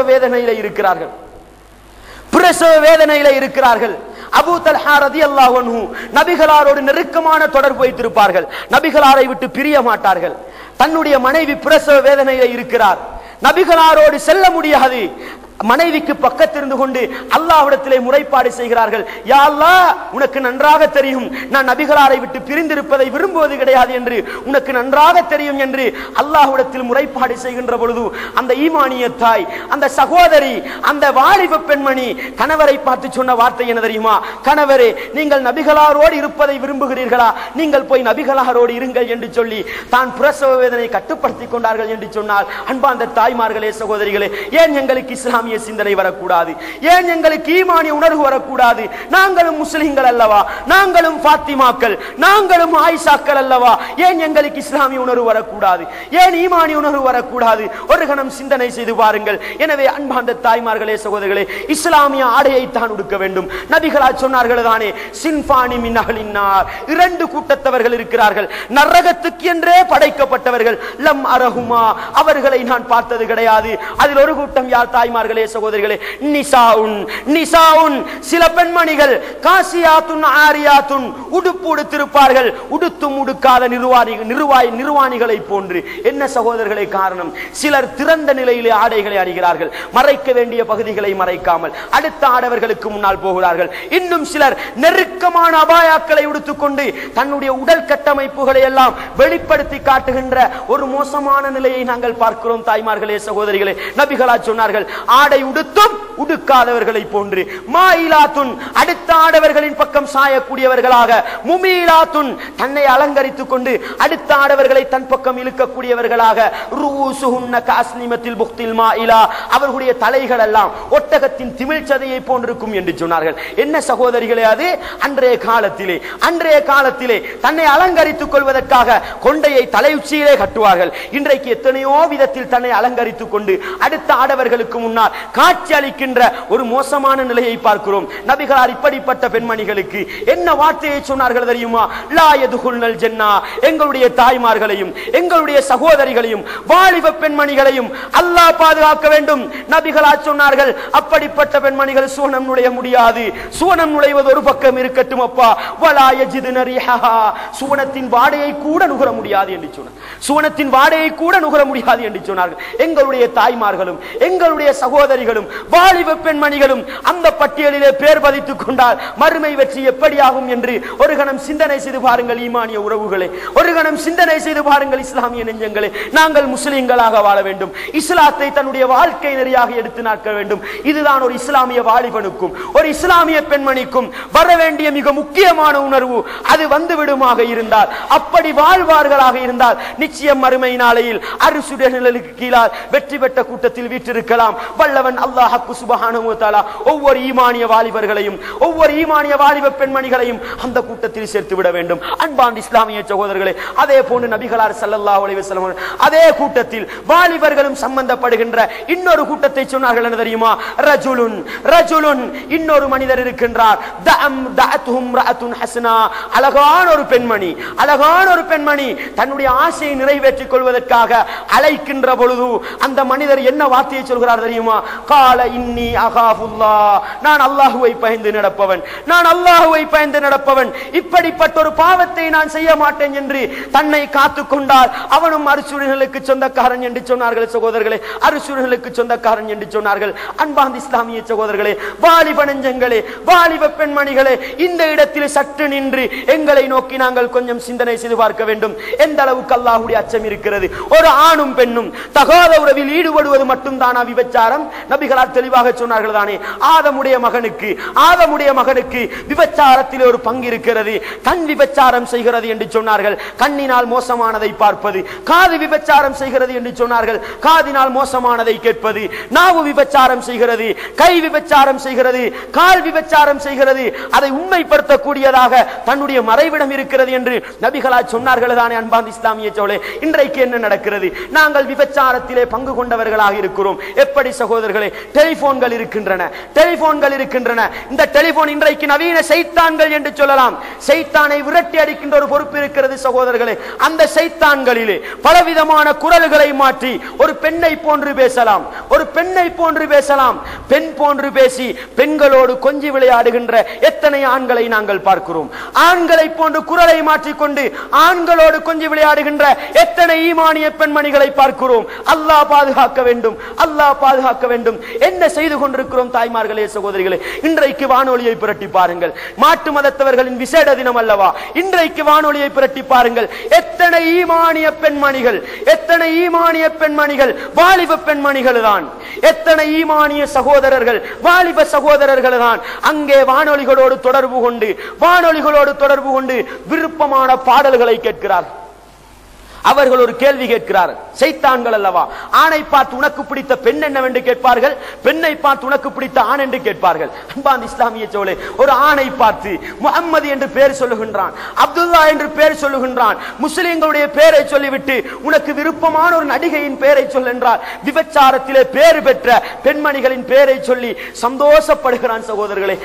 வேதனையில இருக்கிறார்கள். அபூ தல்ஹா ரலியல்லாஹு அன்ஹு நபிகளாரோடு நெருக்கமான தொடர்பு வைத்திருப்பார்கள். நபிகளாரை விட்டு பிரிய மாட்டார்கள். தன்னுடைய மனைவி பிரசவ வேதனையில இருக்கிறார், நபிகளாரோடு செல்ல முடியாது. மனைவிக்கு பக்கத்திலிருந்து கொண்டு அல்லாஹ்விடத்திலே முறைப்பாடு செய்கிறார்கள். யா அல்லாஹ், உனக்கு நன்றாக தெரியும் நான் நபிகளாரை விட்டு பிரிந்திருப்பதை விரும்புவது கிடையாது என்று உனக்கு நன்றாக தெரியும் என்று அல்லாஹ்விடத்தில் முறைப்பாடு செய்கின்ற பொழுது அந்த ஈமானிய தாய், அந்த சகோதரி, அந்த வாலிப பெண்மணி கணவரை பார்த்து சொன்ன வார்த்தை என்ன தெரியுமா? கணவரே, நீங்கள் நபிகளாரோடு இருப்பதை விரும்புகிறீர்களா? நீங்கள் போய் நபிகளாரோடு இருங்கள் என்று சொல்லி தான் பிரசவ வேதனை கட்டுப்படுத்திக் கொண்டார்கள் என்று சொன்னால், அன்பார்ந்த தாய்மார்களே, சகோதரிகளே, ஏன் எங்களுக்கு இஸ்லாமிய சிந்தனை வரக்கூடாது? ஏன் எங்களுக்கு ஈமானிய உணர்வு வரக்கூடாது? நாங்களும் முஸ்லிம்கள் அல்லவா? நாங்களும் ஃபாத்திமாக்கள், நாங்களும் ஆயிஷாக்கள் அல்லவா? ஏன் எங்களுக்கு இஸ்லாமிய உணர்வு வரக்கூடாது? ஏன் ஈமானிய உணர்வு வரக்கூடாது? ஒரு கணம் சிந்தனை செய்து பாருங்கள். எனவே அன்பார்ந்த தாய்மார்களே, சகோதரர்களே, இஸ்லாமிய ஆடையை தான் உடுக்க வேண்டும். நபிகளார் சொன்னார்கள் தானே, சின்பானி மின் அஹ்லின் நார், 2 கூட்டத்தவர்கள் இருக்கிறார்கள், நரகத்துக்கு என்றே படைக்கப்பட்டவர்கள். லம் அரஹுமா, அவர்களை நான் பார்த்தது கிடையாது. அதில் ஒரு கூட்டம் யார் தாய்மார்களே, சகோதரிகளே? நிசாவுன், சில பெண்மணிகள் காசியாத்துன் ஆரியாத்துன், உடுப்பு உடுத்திருப்பார்கள், உடுத்தும் உடுக்காத நிர்வாணிகளை போன்று. என்ன சகோதரர்களே காரணம்? சிலர் திறந்த நிலையிலே ஆடைகளை அணிகிறார்கள், மறைக்க வேண்டிய பகுதிகளை மறைக்காமல் அடுத்த ஆடவர்களுக்கு முன்னால் போகிறார்கள். இன்னும் சிலர் நெருக்கமான அபாயாக்களை உடுத்துக்கொண்டு தன்னுடைய உடல் கட்டமைப்புகளை எல்லாம் வெளிப்படுத்தி காட்டுகின்ற ஒரு மோசமான நிலையை நாங்கள் பார்க்கிறோம் தாய்மார்களே, சகோதரிகளே. நபிகளா சொன்னார்கள், ஆடை உடுத்தும் உடுக்காதவர்களை போன்று, மாயிலாத்துன் அடுத்த ஆடவர்களின் பக்கம் சாயக்கூடியவர்களாக, முமீலாத்துன் தன்னை அலங்கரித்துக் கொண்டு அடுத்த ஆடவர்களை தன் பக்கம் இழுக்கக்கூடியவர்களாக, ரூசுஹுன்ன கஅஸ்னிமத்தில் புக்தில் மாயிலா அவர்களுடைய தலைகள் எல்லாம் ஒட்டகத்தின் திமிழ்ச்சதையை போன்றிருக்கும் என்று சொன்னார்கள். என்ன சகோதரிகளே, அது அன்றைய காலத்திலே தன்னை அலங்கரித்துக் கொள்வதற்காக கொண்டையை தலை உச்சியிலே கட்டுவார்கள். இன்றைக்கு எத்தனையோ விதத்தில் தன்னை அலங்கரித்துக் கொண்டு அடுத்த ஆடவர்களுக்கு முன்னால் காட்சி அளிக்கின்ற ஒரு மோசமான நிலையை பார்க்கிறோம். நபிகளார் இப்படிப்பட்ட பெண்மணிகளுக்கு என்ன வார்த்தையை சொன்னார்கள் தெரியுமா? லா யதுகுல்னல் ஜன்னா, எங்களுடைய தாய்மார்களையும் எங்களுடைய சகோதரிகளையும் வாலிப பெண்மணிகளையும் அல்லாஹ் பாதுகாக்க வேண்டும். நபிகளார் சொன்னார்கள், அப்படிப்பட்ட பெண்மணிகள் சுவனம் நுழைய முடியாது. சுவனம் நுழைவது ஒரு பக்கம் இருக்கட்டும் அப்பா, வலா யஜிதுன ரிஹஹா, சுவனத்தின் வாடையை கூட நுகர முடியாது என்று சொன்னார். சுவனத்தின் வாடையை கூட நுகர முடியாது என்று சொன்னார்கள். எங்களுடைய தாய்மார்களும் எங்களுடைய சகோதரிகளும் வாலிப பெண்மணிகளும் அந்த பட்டியலிலே பேர் பதித்துக் கொண்டால் மறுமை வெற்றி எப்படியாகும் என்று ஒரு கணம் சிந்தனை செய்து பாருங்கள். ஈமானிய உறவுகளே, ஒரு கணம் சிந்தனை செய்து பாருங்கள். இஸ்லாமிய நெஞ்சங்களே, நாங்கள் முஸ்லிம்களாக வாழ வேண்டும். இஸ்லாத்தை தன்னுடைய வாழ்க்கை நெறியாக எடுத்து நடக்க வேண்டும். இதுதான் ஒரு இஸ்லாமிய வாலிபனுக்கும் ஒரு இஸ்லாமிய பெண்மணிக்கும் வர வேண்டிய மிக முக்கியமான உணர்வு. அது வந்துவிடுமாக இருந்தால், அப்படி வாழ்வார்களாக இருந்தால் நிச்சயம் மறுமை நாளையில் அரசுடைய நிழலுக்கு கீழால் வெற்றி பெற்ற கூட்டத்தில் வீற்றிருக்கலாம். வல்லவன் அல்லாஹ் சுப்ஹானஹு வ தஆலா ஒவ்வொரு ஈமானிய வாலிபர்களையும் ஒவ்வொரு ஈமானிய வாலிப பெண்மணிகளையும் அந்த கூட்டத்தில் சேர்த்து விட வேண்டும். அன்பான இஸ்லாமிய சகோதரர்களே, அதே போன்று நபிகளார் ஸல்லல்லாஹு அலைஹி வஸல்லம் அதே கூட்டத்தில் வாலிபர்களும் சம்பந்தப்படுகின்ற இன்னொரு கூட்டத்தை சொன்னார்கள். என்ன தெரியுமா? ரஜுலுன் இன்னொரு மனிதர் இருக்கின்றார். தஅத்துஹும் ரஅத்துன் ஹஸனா, அழகான ஒரு பெண்மணி தன்னுடைய ஆசையை நிறைவேற்றிக் கொள்வதற்காக அழைக்கின்ற பொழுது அந்த மனிதர் என்ன வார்த்தையை சொல்கிறார் தெரியுமா? கால இன்னி அகாஃபுல்லாஹ், நான் அல்லாஹ்வை பயந்து நடப்பவன், இப்படிப்பட்ட ஒரு பாவத்தை நான் செய்ய மாட்டேன் என்று தன்னை காத்துக் கொண்டால் அவனும் அரசுகளுக்கு சொந்தக்காரன் என்று சொன்னார்கள். சகோதரர்களே, அரசுகளுக்கு சொந்தக்காரன் என்று சொன்னார்கள். அன்பார்ந்த இஸ்லாமிய சகோதரர்களே, வாலிப நெஞ்சங்களே, வாலிப பெண்மணிகளே, இந்த இடத்தில் சற்று நின்று எங்களை நோக்கி நாங்கள் கொஞ்சம் சிந்தனை செய்து பார்க்க வேண்டும். எந்த அளவுக்கு அல்லாஹ்வுடைய அச்சம் இருக்கிறது. ஒரு ஆணும் பெண்ணும் தகாத உறவில் ஈடுபடுவது மட்டும்தானா விபச்சாரம்? நபிகளார் தெளிவாக சொன்னார்கள் தானே, ஆதமுடைய மகனுக்கு விபச்சாரத்தில் ஒரு பங்கு இருக்கிறது. கண் விபச்சாரம் செய்கிறது என்று சொன்னார்கள், கண்ணினால் மோசமானதை பார்ப்பது. காது விபச்சாரம் செய்கிறது என்று சொன்னார்கள், காதினால் மோசமானதை கேட்பது. நாவு விபச்சாரம் செய்கிறது, கை விபச்சாரம் செய்கிறது, கால் விபச்சாரம் செய்கிறது. அதை உண்மைப்படுத்தக்கூடியதாக தன்னுடைய மறைவிடம் இருக்கிறது என்று நபிகளார் சொன்னார்கள் தானே. அன்பார்ந்த இஸ்லாமிய சகோதரர்களே, இன்றைக்கு என்ன நடக்கிறது? நாங்கள் விபச்சாரத்திலே பங்கு கொண்டவர்களாக இருக்கிறோம். எப்படி சகோதரர்களே? டெலிபோன்கள் இருக்கின்றன. இந்த டெலிபோன் இன்றைக்கு நவீன சைத்தான்கள் என்று சொல்லலாம். சைத்தானை விரட்டி அடிக்கின்ற ஒரு பொறுப்பு இருக்கிறது சகோதரர்களே. அந்த சைத்தான்களிலே பலவிதமான குரல்களை மாற்றி ஒரு பெண்ணை போன்று பேசலாம், பெண் போன்று பேசி பெண்களோடு கொஞ்சி விளையாடுகின்ற எத்தனை ஆண்களை நாங்கள் பார்க்கிறோம். ஆண்களை போன்று குரலை மாற்றிக்கொண்டு ஆண்களோடு கொஞ்சி விளையாடுகின்ற எத்தனை ஈமானிய பெண்மணிகளை பார்க்கிறோம். அல்லாஹ் பாதுகாக்க வேண்டும். என்ன செய்து கொண்டிருக்கிறோம் தாய்மார்களே, சகோதரிகளே? இன்றைக்கு வானொலியை புரட்டி பாருங்கள். மாட்டு மதத்தவர்களின் விசேட தினம் அல்லவா? இன்றைக்கு வானொலியை புரட்டி பாருங்கள். எத்தனை ஈமானிய பெண்மணிகள் வாலிப பெண்மணிகள் தான், எத்தனை ஈமானிய சகோதரர்கள் வாலிப சகோதரர்கள் தான் அங்கே வானொலிகளோடு தொடர்பு கொண்டு விருப்பமான பாடல்களை கேட்கிறார். அவர்கள் ஒரு கேள்வி கேட்கிறார். சைத்தான்கள் அல்லவா? ஆணை பார்த்து உனக்கு பிடித்த பெண் என்னவென்று கேட்பார்கள், பெண்ணை பார்த்து உனக்கு பிடித்த ஆண் என்று கேட்பார்கள். அன்பார்ந்த இஸ்லாமிய சகோதரர்களே, ஒரு ஆணை பார்த்து முஹம்மது என்று பெயர் சொல்லுகின்றான், அப்துல்லா என்று பெயர் சொல்லுகின்றான், முஸ்லிம்களுடைய பெயரை சொல்லிவிட்டு உனக்கு விருப்பமான ஒரு நடிகையின் பெயரை சொல் என்றால் விபச்சாரத்திலே பெயர் பெற்ற பெண்மணிகளின் பெயரை சொல்லி சந்தோஷப்படுகிறான். சகோதரர்களே,